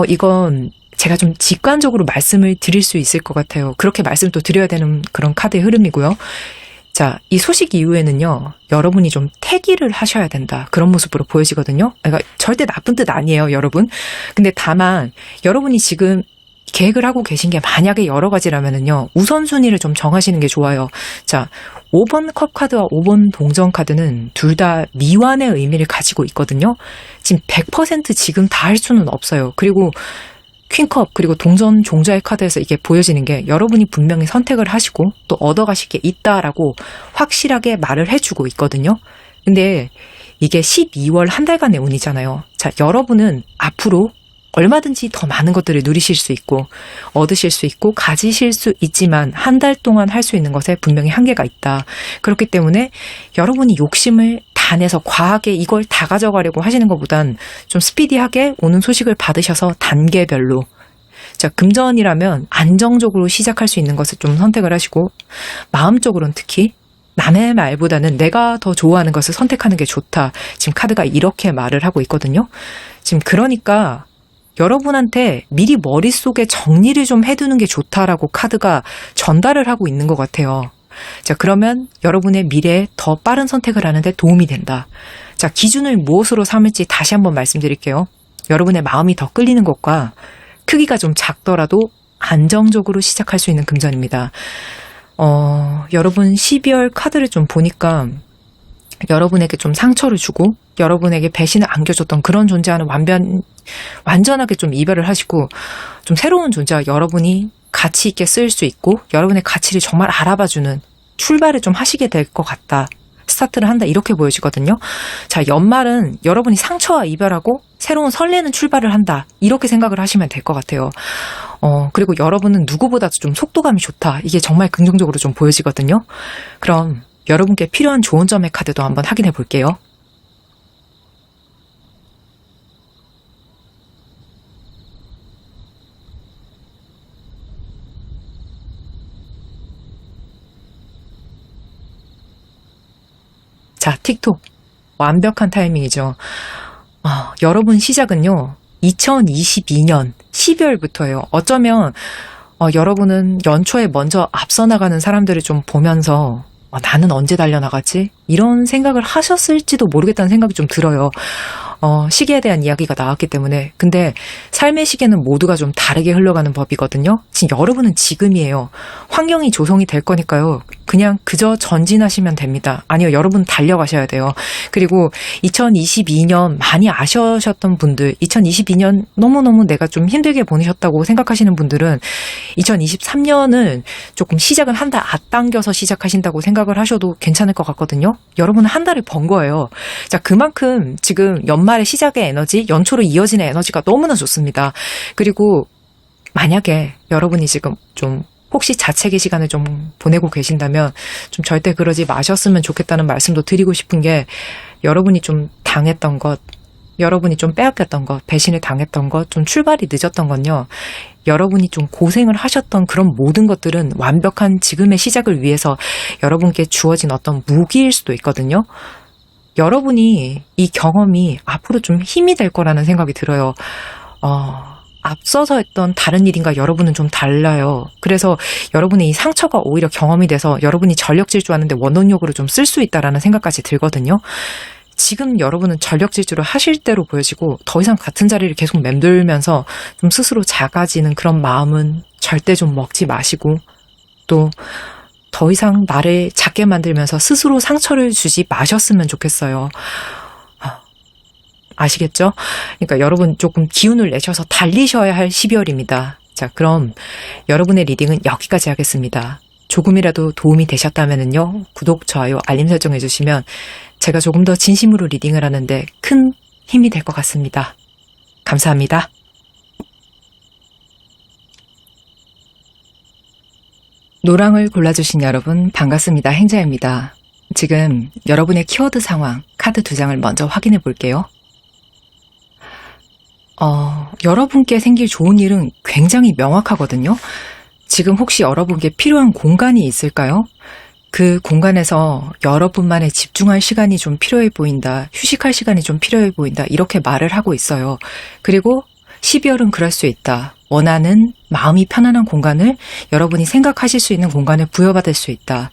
이건 제가 좀 직관적으로 말씀을 드릴 수 있을 것 같아요. 그렇게 말씀을 또 드려야 되는 그런 카드의 흐름이고요. 자, 이 소식 이후에는요, 여러분이 좀 태기를 하셔야 된다. 그런 모습으로 보여지거든요. 그러니까 절대 나쁜 뜻 아니에요, 여러분. 근데 다만, 여러분이 지금 계획을 하고 계신 게 만약에 여러 가지라면은요, 우선순위를 좀 정하시는 게 좋아요. 자, 5번 컵 카드와 5번 동전 카드는 둘 다 미완의 의미를 가지고 있거든요. 지금 100% 지금 다 할 수는 없어요. 그리고 퀸컵 그리고 동전 종자의 카드에서 이게 보여지는 게 여러분이 분명히 선택을 하시고 또 얻어가실 게 있다라고 확실하게 말을 해주고 있거든요. 근데 이게 12월 한 달간의 운이잖아요. 자, 여러분은 앞으로 얼마든지 더 많은 것들을 누리실 수 있고 얻으실 수 있고 가지실 수 있지만 한 달 동안 할 수 있는 것에 분명히 한계가 있다. 그렇기 때문에 여러분이 욕심을 다 내서 과하게 이걸 다 가져가려고 하시는 것보단 좀 스피디하게 오는 소식을 받으셔서 단계별로, 자, 금전이라면 안정적으로 시작할 수 있는 것을 좀 선택을 하시고 마음적으로는 특히 남의 말보다는 내가 더 좋아하는 것을 선택하는 게 좋다. 지금 카드가 이렇게 말을 하고 있거든요. 지금 그러니까 여러분한테 미리 머릿속에 정리를 좀 해두는 게 좋다라고 카드가 전달을 하고 있는 것 같아요. 자, 그러면 여러분의 미래에 더 빠른 선택을 하는데 도움이 된다. 자, 기준을 무엇으로 삼을지 다시 한번 말씀드릴게요. 여러분의 마음이 더 끌리는 것과 크기가 좀 작더라도 안정적으로 시작할 수 있는 금전입니다. 여러분 12월 카드를 좀 보니까 여러분에게 좀 상처를 주고 여러분에게 배신을 안겨줬던 그런 존재와는 완전하게 좀 이별을 하시고 좀 새로운 존재와 여러분이 가치 있게 쓸 수 있고 여러분의 가치를 정말 알아봐주는 출발을 좀 하시게 될 것 같다. 스타트를 한다. 이렇게 보여지거든요. 자, 연말은 여러분이 상처와 이별하고 새로운 설레는 출발을 한다. 이렇게 생각을 하시면 될 것 같아요. 그리고 여러분은 누구보다도 좀 속도감이 좋다. 이게 정말 긍정적으로 좀 보여지거든요. 그럼 여러분께 필요한 좋은 점의 카드도 한번 확인해 볼게요. 자, 틱톡. 완벽한 타이밍이죠. 여러분 시작은요, 2022년 12월부터예요. 어쩌면 여러분은 연초에 먼저 앞서 나가는 사람들을 좀 보면서 나는 언제 달려나가지? 이런 생각을 하셨을지도 모르겠다는 생각이 좀 들어요. 시계에 대한 이야기가 나왔기 때문에. 근데 삶의 시계는 모두가 좀 다르게 흘러가는 법이거든요. 지금 여러분은 지금이에요. 환경이 조성이 될 거니까요. 그냥 그저 전진하시면 됩니다. 아니요, 여러분 달려가셔야 돼요. 그리고 2022년 많이 아쉬우셨던 분들, 2022년 너무너무 내가 좀 힘들게 보내셨다고 생각하시는 분들은 2023년은 조금 시작은 한 달 앞당겨서 시작하신다고 생각을 하셔도 괜찮을 것 같거든요. 여러분은 한 달을 번 거예요. 자, 그만큼 지금 연말의 시작의 에너지, 연초로 이어지는 에너지가 너무나 좋습니다. 그리고 만약에 여러분이 지금 좀 혹시 자책의 시간을 좀 보내고 계신다면 좀 절대 그러지 마셨으면 좋겠다는 말씀도 드리고 싶은 게, 여러분이 좀 당했던 것, 여러분이 좀 빼앗겼던 것, 배신을 당했던 것, 좀 출발이 늦었던 건요, 여러분이 좀 고생을 하셨던 그런 모든 것들은 완벽한 지금의 시작을 위해서 여러분께 주어진 어떤 무기일 수도 있거든요. 여러분이 이 경험이 앞으로 좀 힘이 될 거라는 생각이 들어요. 앞서서 했던 다른 일인가 여러분은 좀 달라요. 그래서 여러분의 이 상처가 오히려 경험이 돼서 여러분이 전력 질주하는데 원동력으로 좀 쓸 수 있다라는 생각까지 들거든요. 지금 여러분은 전력 질주를 하실 대로 보여지고 더 이상 같은 자리를 계속 맴돌면서 좀 스스로 작아지는 그런 마음은 절대 좀 먹지 마시고, 또 더 이상 나를 작게 만들면서 스스로 상처를 주지 마셨으면 좋겠어요. 아시겠죠? 그러니까 여러분 조금 기운을 내셔서 달리셔야 할 12월입니다. 자, 그럼 여러분의 리딩은 여기까지 하겠습니다. 조금이라도 도움이 되셨다면요, 구독, 좋아요, 알림 설정 해주시면 제가 조금 더 진심으로 리딩을 하는데 큰 힘이 될 것 같습니다. 감사합니다. 노랑을 골라주신 여러분 반갑습니다. 행자입니다. 지금 여러분의 키워드 상황, 카드 2장을 먼저 확인해 볼게요. 여러분께 생길 좋은 일은 굉장히 명확하거든요. 지금 혹시 여러분께 필요한 공간이 있을까요? 그 공간에서 여러분만의 집중할 시간이 좀 필요해 보인다, 휴식할 시간이 좀 필요해 보인다, 이렇게 말을 하고 있어요. 그리고 12월은 그럴 수 있다. 원하는 마음이 편안한 공간을, 여러분이 생각하실 수 있는 공간을 부여받을 수 있다.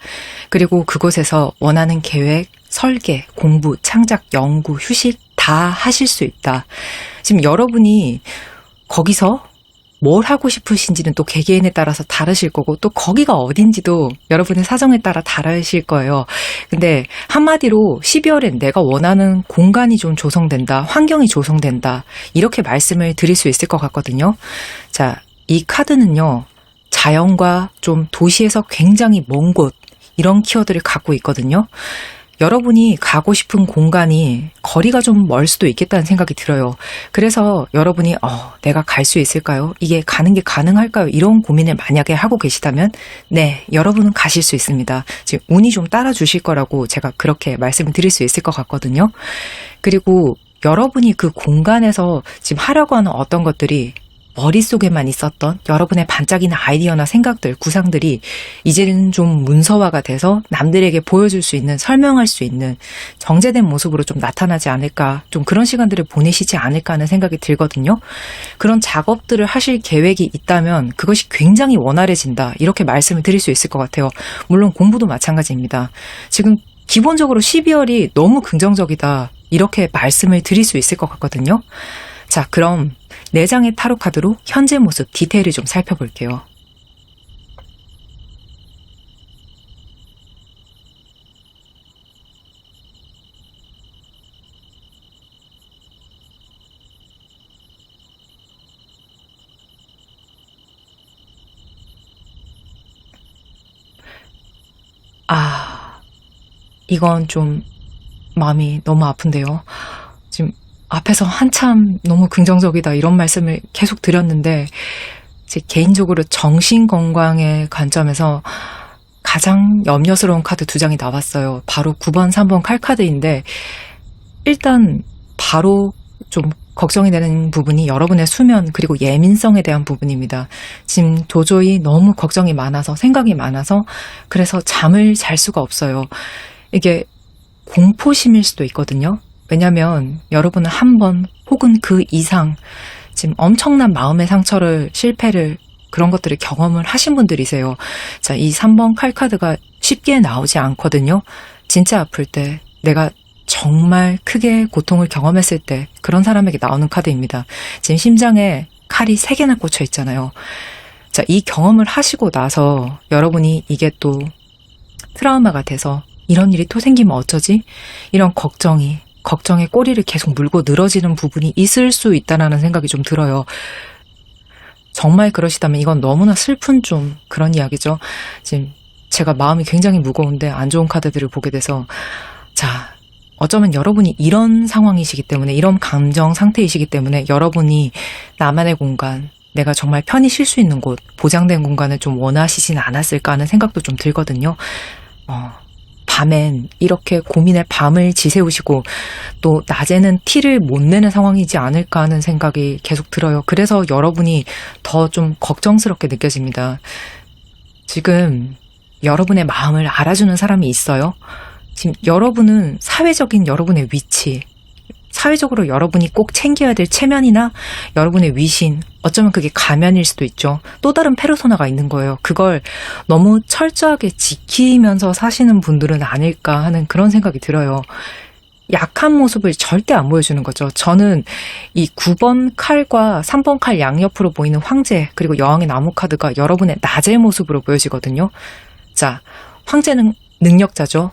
그리고 그곳에서 원하는 계획, 설계, 공부, 창작, 연구, 휴식 다 하실 수 있다. 지금 여러분이 거기서 뭘 하고 싶으신지는 또 개개인에 따라서 다르실 거고, 또 거기가 어딘지도 여러분의 사정에 따라 다르실 거예요. 근데 한마디로 12월엔 내가 원하는 공간이 좀 조성된다, 환경이 조성된다, 이렇게 말씀을 드릴 수 있을 것 같거든요. 자, 이 카드는요, 자연과 좀 도시에서 굉장히 먼 곳, 이런 키워드를 갖고 있거든요. 여러분이 가고 싶은 공간이 거리가 좀 멀 수도 있겠다는 생각이 들어요. 그래서 여러분이 내가 갈 수 있을까요? 이게 가는 게 가능할까요? 이런 고민을 만약에 하고 계시다면 네, 여러분은 가실 수 있습니다. 지금 운이 좀 따라주실 거라고 제가 그렇게 말씀을 드릴 수 있을 것 같거든요. 그리고 여러분이 그 공간에서 지금 하려고 하는 어떤 것들이 머릿속에만 있었던 여러분의 반짝이는 아이디어나 생각들, 구상들이 이제는 좀 문서화가 돼서 남들에게 보여줄 수 있는, 설명할 수 있는 정제된 모습으로 좀 나타나지 않을까, 좀 그런 시간들을 보내시지 않을까 하는 생각이 들거든요. 그런 작업들을 하실 계획이 있다면 그것이 굉장히 원활해진다, 이렇게 말씀을 드릴 수 있을 것 같아요. 물론 공부도 마찬가지입니다. 지금 기본적으로 12월이 너무 긍정적이다, 이렇게 말씀을 드릴 수 있을 것 같거든요. 자, 그럼 4장의 타로 카드로 현재 모습 디테일을 좀 살펴볼게요. 이건 좀 마음이 너무 아픈데요. 지금 앞에서 한참 너무 긍정적이다, 이런 말씀을 계속 드렸는데, 제 개인적으로 정신건강의 관점에서 가장 염려스러운 카드 2장이 나왔어요. 바로 9번, 3번 칼카드인데, 일단 바로 좀 걱정이 되는 부분이 여러분의 수면, 그리고 예민성에 대한 부분입니다. 지금 도저히 너무 걱정이 많아서, 생각이 많아서, 그래서 잠을 잘 수가 없어요. 이게 공포심일 수도 있거든요. 왜냐면 여러분은 한 번 혹은 그 이상 지금 엄청난 마음의 상처를, 실패를, 그런 것들을 경험을 하신 분들이세요. 자, 이 3번 칼카드가 쉽게 나오지 않거든요. 진짜 아플 때, 내가 정말 크게 고통을 경험했을 때, 그런 사람에게 나오는 카드입니다. 지금 심장에 칼이 3개나 꽂혀 있잖아요. 자, 이 경험을 하시고 나서 여러분이 이게 또 트라우마가 돼서 이런 일이 또 생기면 어쩌지? 이런 걱정에 꼬리를 계속 물고 늘어지는 부분이 있을 수 있다는 생각이 좀 들어요. 정말 그러시다면 이건 너무나 슬픈 좀 그런 이야기죠. 지금 제가 마음이 굉장히 무거운데 안 좋은 카드들을 보게 돼서, 자, 어쩌면 여러분이 이런 상황이시기 때문에, 이런 감정 상태이시기 때문에 여러분이 나만의 공간, 내가 정말 편히 쉴 수 있는 곳, 보장된 공간을 좀 원하시진 않았을까 하는 생각도 좀 들거든요. 밤엔 이렇게 고민의 밤을 지새우시고 또 낮에는 티를 못 내는 상황이지 않을까 하는 생각이 계속 들어요. 그래서 여러분이 더 좀 걱정스럽게 느껴집니다. 지금 여러분의 마음을 알아주는 사람이 있어요. 지금 여러분은 사회적인 여러분의 위치, 사회적으로 여러분이 꼭 챙겨야 될 체면이나 여러분의 위신, 어쩌면 그게 가면일 수도 있죠. 또 다른 페르소나가 있는 거예요. 그걸 너무 철저하게 지키면서 사시는 분들은 아닐까 하는 그런 생각이 들어요. 약한 모습을 절대 안 보여주는 거죠. 저는 이 9번 칼과 3번 칼 양옆으로 보이는 황제, 그리고 여왕의 나무 카드가 여러분의 낮의 모습으로 보여지거든요. 자, 황제는 능력자죠.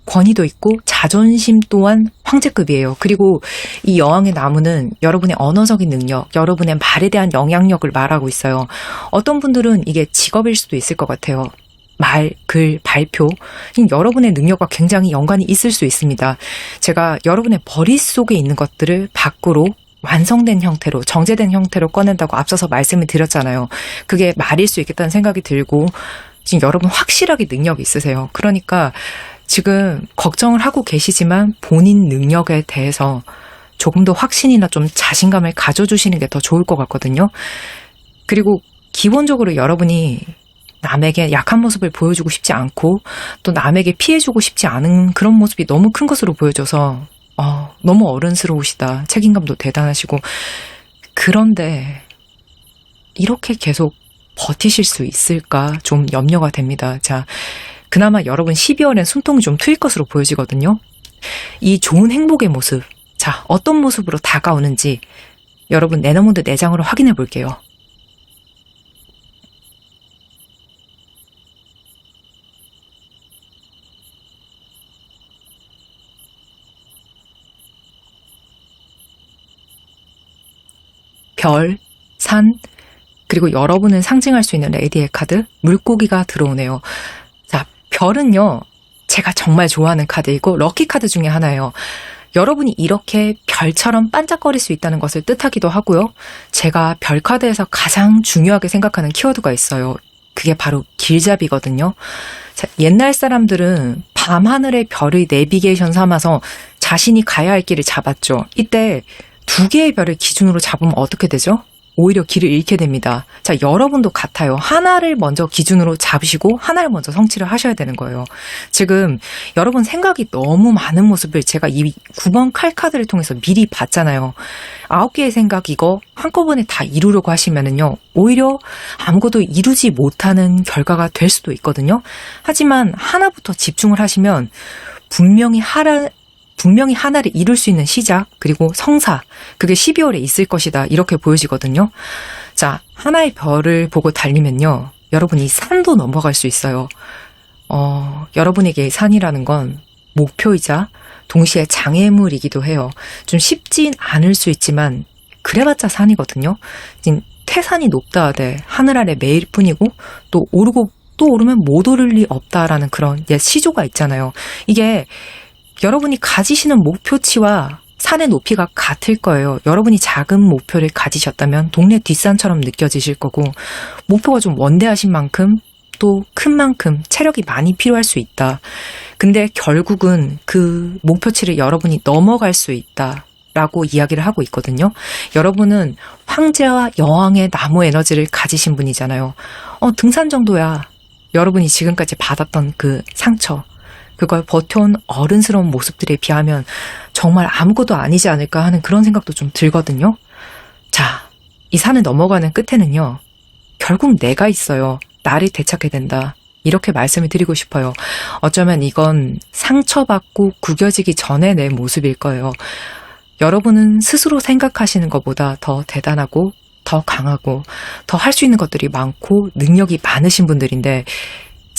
권위도 있고 자존심 또한 황제급이에요. 그리고 이 여왕의 나무는 여러분의 언어적인 능력, 여러분의 말에 대한 영향력을 말하고 있어요. 어떤 분들은 이게 직업일 수도 있을 것 같아요. 말, 글, 발표, 여러분의 능력과 굉장히 연관이 있을 수 있습니다. 제가 여러분의 머릿속에 있는 것들을 밖으로 완성된 형태로, 정제된 형태로 꺼낸다고 앞서서 말씀을 드렸잖아요. 그게 말일 수 있겠다는 생각이 들고, 지금 여러분 확실하게 능력이 있으세요. 그러니까 지금 걱정을 하고 계시지만 본인 능력에 대해서 조금 더 확신이나 좀 자신감을 가져주시는 게 더 좋을 것 같거든요. 그리고 기본적으로 여러분이 남에게 약한 모습을 보여주고 싶지 않고 또 남에게 피해주고 싶지 않은 그런 모습이 너무 큰 것으로 보여져서 너무 어른스러우시다. 책임감도 대단하시고. 그런데 이렇게 계속 버티실 수 있을까 좀 염려가 됩니다. 자, 그나마 여러분 12월엔 숨통이 좀 트일 것으로 보여지거든요. 이 좋은 행복의 모습, 자, 어떤 모습으로 다가오는지 여러분 네너문드 4장으로 확인해 볼게요. 별, 산, 그리고 여러분을 상징할 수 있는 레이디의 카드, 물고기가 들어오네요. 자, 별은요, 제가 정말 좋아하는 카드이고 럭키 카드 중에 하나예요. 여러분이 이렇게 별처럼 반짝거릴 수 있다는 것을 뜻하기도 하고요. 제가 별 카드에서 가장 중요하게 생각하는 키워드가 있어요. 그게 바로 길잡이거든요. 자, 옛날 사람들은 밤하늘의 별의 내비게이션 삼아서 자신이 가야 할 길을 잡았죠. 이때 2개의 별을 기준으로 잡으면 어떻게 되죠? 오히려 길을 잃게 됩니다. 자, 여러분도 같아요. 하나를 먼저 기준으로 잡으시고 하나를 먼저 성취를 하셔야 되는 거예요. 지금 여러분 생각이 너무 많은 모습을 제가 이 9번 칼 카드를 통해서 미리 봤잖아요. 9개의 생각 이거 한꺼번에 다 이루려고 하시면은요, 오히려 아무것도 이루지 못하는 결과가 될 수도 있거든요. 하지만 하나부터 집중을 하시면 분명히 하나를 이룰 수 있는 시작, 그리고 성사, 그게 12월에 있을 것이다, 이렇게 보여지거든요. 자, 하나의 별을 보고 달리면요, 여러분이 산도 넘어갈 수 있어요. 여러분에게 산이라는 건 목표이자 동시에 장애물이기도 해요. 좀 쉽진 않을 수 있지만 그래봤자 산이거든요. 지금 태산이 높다 하되 하늘 아래 매일 뿐이고, 또 오르고 또 오르면 못 오를 리 없다라는 그런 옛 시조가 있잖아요. 이게 여러분이 가지시는 목표치와 산의 높이가 같을 거예요. 여러분이 작은 목표를 가지셨다면 동네 뒷산처럼 느껴지실 거고, 목표가 좀 원대하신 만큼 또 큰 만큼 체력이 많이 필요할 수 있다. 근데 결국은 그 목표치를 여러분이 넘어갈 수 있다 라고 이야기를 하고 있거든요. 여러분은 황제와 여왕의 나무 에너지를 가지신 분이잖아요. 등산 정도야. 여러분이 지금까지 받았던 그 상처, 그걸 버텨온 어른스러운 모습들에 비하면 정말 아무것도 아니지 않을까 하는 그런 생각도 좀 들거든요. 자, 이 산을 넘어가는 끝에는요, 결국 내가 있어요. 나를 되찾게 된다. 이렇게 말씀을 드리고 싶어요. 어쩌면 이건 상처받고 구겨지기 전에 내 모습일 거예요. 여러분은 스스로 생각하시는 것보다 더 대단하고 더 강하고 더 할 수 있는 것들이 많고 능력이 많으신 분들인데,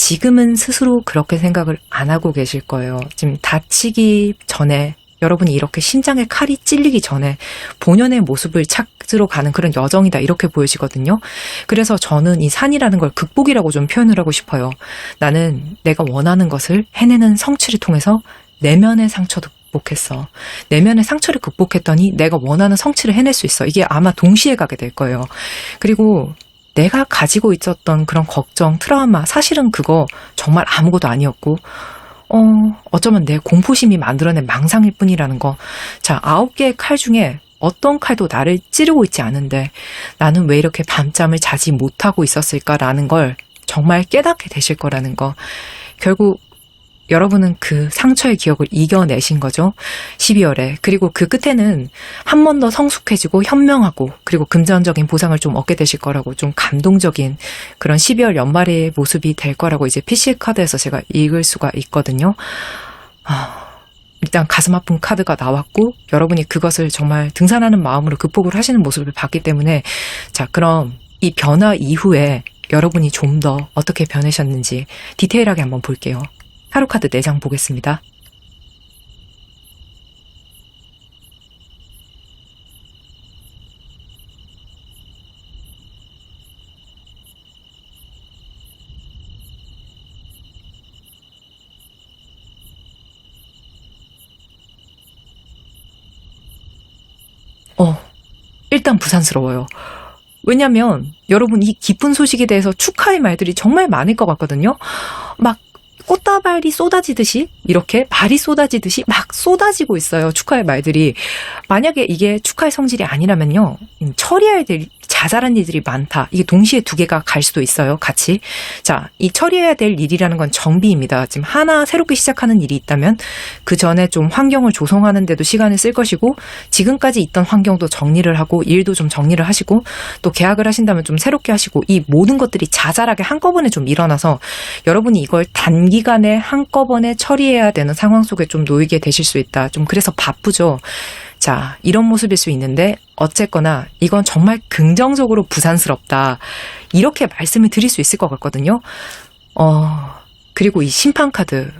지금은 스스로 그렇게 생각을 안 하고 계실 거예요. 지금 다치기 전에 여러분이 이렇게 심장에 칼이 찔리기 전에 본연의 모습을 찾으러 가는 그런 여정이다 이렇게 보여지거든요. 그래서 저는 이 산이라는 걸 극복이라고 좀 표현을 하고 싶어요. 나는 내가 원하는 것을 해내는 성취를 통해서 내면의 상처도 극복했어. 내면의 상처를 극복했더니 내가 원하는 성취를 해낼 수 있어. 이게 아마 동시에 가게 될 거예요. 그리고 내가 가지고 있었던 그런 걱정, 트라우마, 사실은 그거 정말 아무것도 아니었고 어쩌면 내 공포심이 만들어낸 망상일 뿐이라는 거. 자, 9개의 칼 중에 어떤 칼도 나를 찌르고 있지 않은데 나는 왜 이렇게 밤잠을 자지 못하고 있었을까라는 걸 정말 깨닫게 되실 거라는 거. 결국 여러분은 그 상처의 기억을 이겨내신 거죠. 12월에. 그리고 그 끝에는 한 번 더 성숙해지고 현명하고 그리고 금전적인 보상을 좀 얻게 되실 거라고 좀 감동적인 그런 12월 연말의 모습이 될 거라고 이제 PC 카드에서 제가 읽을 수가 있거든요. 일단 가슴 아픈 카드가 나왔고 여러분이 그것을 정말 등산하는 마음으로 극복을 하시는 모습을 봤기 때문에 자, 그럼 이 변화 이후에 여러분이 좀 더 어떻게 변하셨는지 디테일하게 한번 볼게요. 타로 카드 4장 보겠습니다. 일단 부산스러워요. 왜냐면 여러분 이 기쁜 소식에 대해서 축하의 말들이 정말 많을 것 같거든요. 막 꽃다발이 쏟아지듯이 이렇게 발이 쏟아지듯이 막 쏟아지고 있어요. 축하의 말들이. 만약에 이게 축하의 성질이 아니라면요. 처리해야 될 자잘한 일들이 많다. 이게 동시에 2개가 갈 수도 있어요. 같이. 자, 이 처리해야 될 일이라는 건 정비입니다. 지금 하나 새롭게 시작하는 일이 있다면 그 전에 좀 환경을 조성하는 데도 시간을 쓸 것이고 지금까지 있던 환경도 정리를 하고 일도 좀 정리를 하시고 또 계약을 하신다면 좀 새롭게 하시고 이 모든 것들이 자잘하게 한꺼번에 좀 일어나서 여러분이 이걸 단기간에 한꺼번에 처리해야 되는 상황 속에 좀 놓이게 되실 수 있다. 좀 그래서 바쁘죠. 자, 이런 모습일 수 있는데 어쨌거나 이건 정말 긍정적으로 부산스럽다. 이렇게 말씀을 드릴 수 있을 것 같거든요. 그리고 이 심판 카드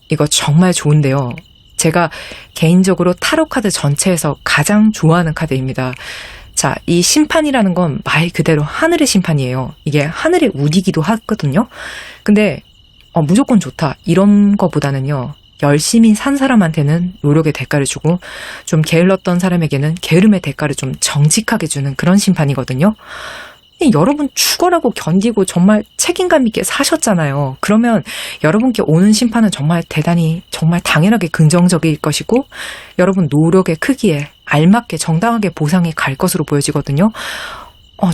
이거 정말 좋은데요. 제가 개인적으로 타로 카드 전체에서 가장 좋아하는 카드입니다. 자, 이 심판이라는 건 말 그대로 하늘의 심판이에요. 이게 하늘의 우디기도 하거든요. 근데 무조건 좋다. 이런 거보다는요. 열심히 산 사람한테는 노력의 대가를 주고 좀 게을렀던 사람에게는 게으름의 대가를 좀 정직하게 주는 그런 심판이거든요. 여러분 죽어라고 견디고 정말 책임감 있게 사셨잖아요. 그러면 여러분께 오는 심판은 정말 대단히 정말 당연하게 긍정적일 것이고 여러분 노력의 크기에 알맞게 정당하게 보상이 갈 것으로 보여지거든요.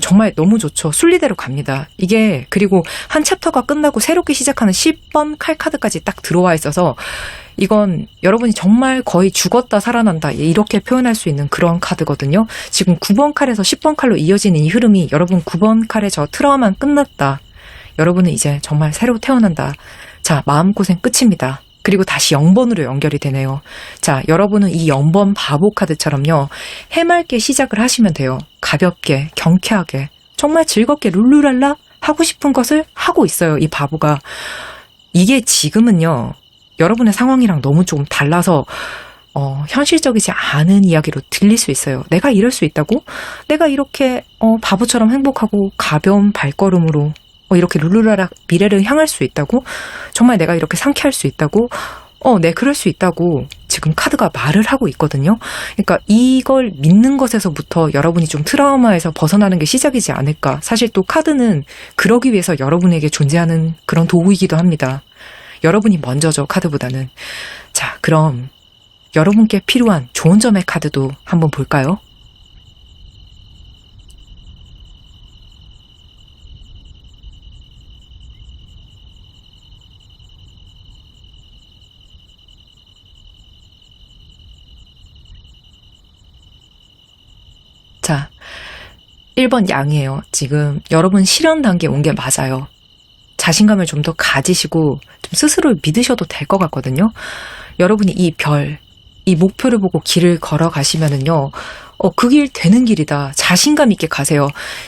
정말 너무 좋죠. 순리대로 갑니다. 이게 그리고 한 챕터가 끝나고 새롭게 시작하는 10번 칼카드까지 딱 들어와 있어서 이건 여러분이 정말 거의 죽었다 살아난다 이렇게 표현할 수 있는 그런 카드거든요. 지금 9번 칼에서 10번 칼로 이어지는 이 흐름이 여러분 9번 칼의 저 트라우마는 끝났다. 여러분은 이제 정말 새로 태어난다. 자, 마음고생 끝입니다. 그리고 다시 0번으로 연결이 되네요. 자, 여러분은 이 0번 바보 카드처럼요. 해맑게 시작을 하시면 돼요. 가볍게, 경쾌하게, 정말 즐겁게 룰루랄라 하고 싶은 것을 하고 있어요. 이 바보가. 이게 지금은요. 여러분의 상황이랑 너무 좀 달라서 현실적이지 않은 이야기로 들릴 수 있어요. 내가 이럴 수 있다고? 내가 이렇게 바보처럼 행복하고 가벼운 발걸음으로 이렇게 룰루라라 미래를 향할 수 있다고? 정말 내가 이렇게 상쾌할 수 있다고? 네, 그럴 수 있다고 지금 카드가 말을 하고 있거든요. 그러니까 이걸 믿는 것에서부터 여러분이 좀 트라우마에서 벗어나는 게 시작이지 않을까. 사실 또 카드는 그러기 위해서 여러분에게 존재하는 그런 도구이기도 합니다. 여러분이 먼저죠, 카드보다는. 자, 그럼 여러분께 필요한 좋은 점의 카드도 한번 볼까요? 자, 1번 양이에요. 지금 여러분 실현 단계에 온 게 맞아요. 자신감을 좀 더 가지시고 좀 스스로를 믿으셔도 될 것 같거든요. 여러분이 이 별, 이 목표를 보고 길을 걸어가시면은요, 그 길 되는 길이다. 자신감 있게 가세요.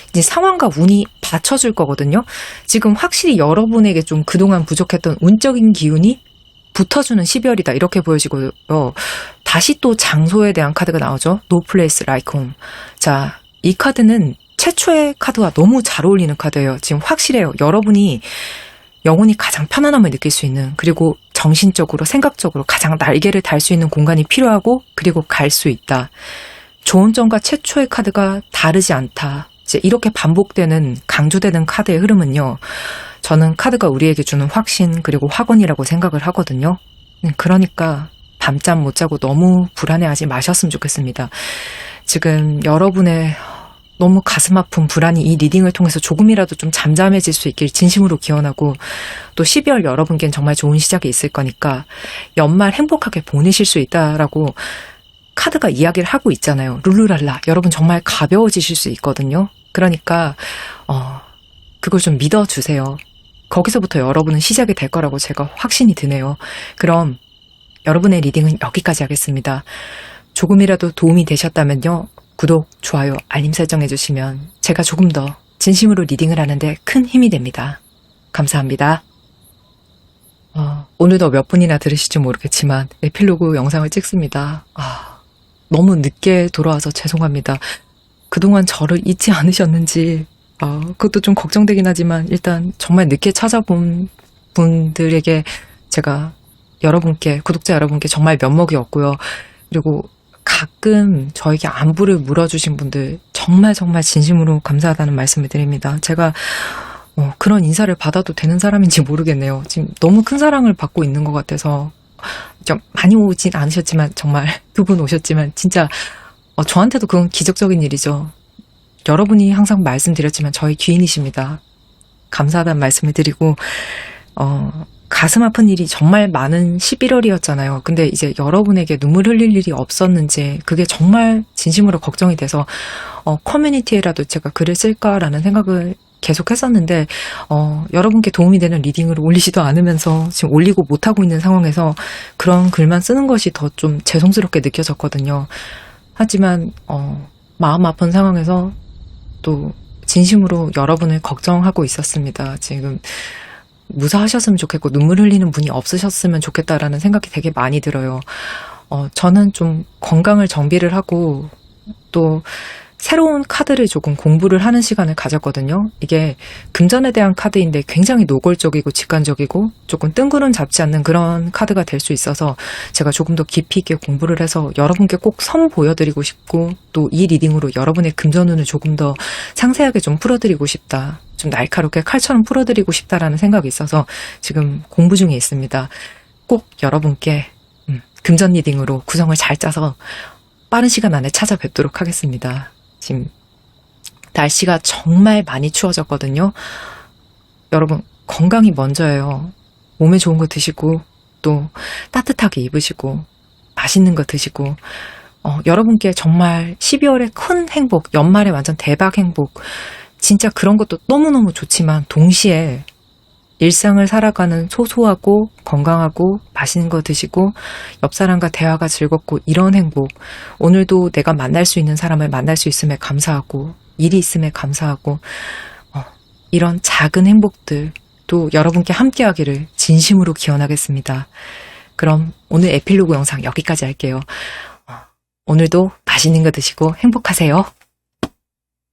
이제 상황과 운이 받쳐줄 거거든요. 지금 확실히 여러분에게 좀 그동안 부족했던 운적인 기운이 붙어주는 12월이다. 이렇게 보여지고요. 다시 또 장소에 대한 카드가 나오죠. No place like home. 자, 이 카드는 최초의 카드와 너무 잘 어울리는 카드예요. 지금 확실해요. 여러분이 영혼이 가장 편안함을 느낄 수 있는, 그리고 정신적으로 생각적으로 가장 날개를 달 수 있는 공간이 필요하고, 그리고 갈 수 있다. 좋은 점과 최초의 카드가 다르지 않다. 이제 이렇게 반복되는, 강조되는 카드의 흐름은요, 저는 카드가 우리에게 주는 확신 그리고 확언이라고 생각을 하거든요. 그러니까 밤잠 못 자고 너무 불안해하지 마셨으면 좋겠습니다. 지금 여러분의 너무 가슴 아픈 불안이 이 리딩을 통해서 조금이라도 좀 잠잠해질 수 있길 진심으로 기원하고, 또 12월 여러분께는 정말 좋은 시작이 있을 거니까 연말 행복하게 보내실 수 있다라고 카드가 이야기를 하고 있잖아요. 룰루랄라. 여러분 정말 가벼워지실 수 있거든요. 그러니까 그걸 좀 믿어주세요. 거기서부터 여러분은 시작이 될 거라고 제가 확신이 드네요. 그럼 여러분의 리딩은 여기까지 하겠습니다. 조금이라도 도움이 되셨다면요, 구독, 좋아요, 알림 설정 해주시면 제가 조금 더 진심으로 리딩을 하는데 큰 힘이 됩니다. 감사합니다. 오늘도 몇 분이나 들으실지 모르겠지만 에필로그 영상을 찍습니다. 너무 늦게 돌아와서 죄송합니다. 그동안 저를 잊지 않으셨는지 그것도 좀 걱정되긴 하지만, 일단 정말 늦게 찾아본 분들에게 제가 여러분께, 구독자 여러분께 정말 면목이 없고요. 그리고 가끔 저에게 안부를 물어주신 분들 정말 정말 진심으로 감사하다는 말씀을 드립니다. 제가 그런 인사를 받아도 되는 사람인지 모르겠네요. 지금 너무 큰 사랑을 받고 있는 것 같아서. 좀 많이 오진 않으셨지만, 정말 두 분 오셨지만 진짜 저한테도 그건 기적적인 일이죠. 여러분이 항상 말씀드렸지만 저희 귀인이십니다. 감사하다는 말씀을 드리고, 가슴 아픈 일이 정말 많은 11월이었잖아요. 근데 이제 여러분에게 눈물 흘릴 일이 없었는지 그게 정말 진심으로 걱정이 돼서 커뮤니티에라도 제가 글을 쓸까라는 생각을 계속 했었는데, 여러분께 도움이 되는 리딩을 올리지도 않으면서 지금 올리고 못하고 있는 상황에서 그런 글만 쓰는 것이 더 좀 죄송스럽게 느껴졌거든요. 하지만 마음 아픈 상황에서 또 진심으로 여러분을 걱정하고 있었습니다. 지금 무사하셨으면 좋겠고 눈물 흘리는 분이 없으셨으면 좋겠다라는 생각이 되게 많이 들어요. 저는 좀 건강을 정비를 하고 또 새로운 카드를 조금 공부를 하는 시간을 가졌거든요. 이게 금전에 대한 카드인데 굉장히 노골적이고 직관적이고 조금 뜬구름 잡지 않는 그런 카드가 될 수 있어서 제가 조금 더 깊이 있게 공부를 해서 여러분께 꼭 선 보여드리고 싶고, 또 이 리딩으로 여러분의 금전운을 조금 더 상세하게 좀 풀어드리고 싶다. 좀 날카롭게 칼처럼 풀어드리고 싶다라는 생각이 있어서 지금 공부 중에 있습니다. 꼭 여러분께 금전 리딩으로 구성을 잘 짜서 빠른 시간 안에 찾아뵙도록 하겠습니다. 지금 날씨가 정말 많이 추워졌거든요. 여러분 건강이 먼저예요. 몸에 좋은 거 드시고 또 따뜻하게 입으시고 맛있는 거 드시고, 여러분께 정말 12월의 큰 행복, 연말에 완전 대박 행복, 진짜 그런 것도 너무너무 좋지만 동시에 일상을 살아가는 소소하고 건강하고 맛있는 거 드시고 옆 사람과 대화가 즐겁고 이런 행복, 오늘도 내가 만날 수 있는 사람을 만날 수 있음에 감사하고 일이 있음에 감사하고, 이런 작은 행복들 또 여러분께 함께하기를 진심으로 기원하겠습니다. 그럼 오늘 에필로그 영상 여기까지 할게요. 오늘도 맛있는 거 드시고 행복하세요.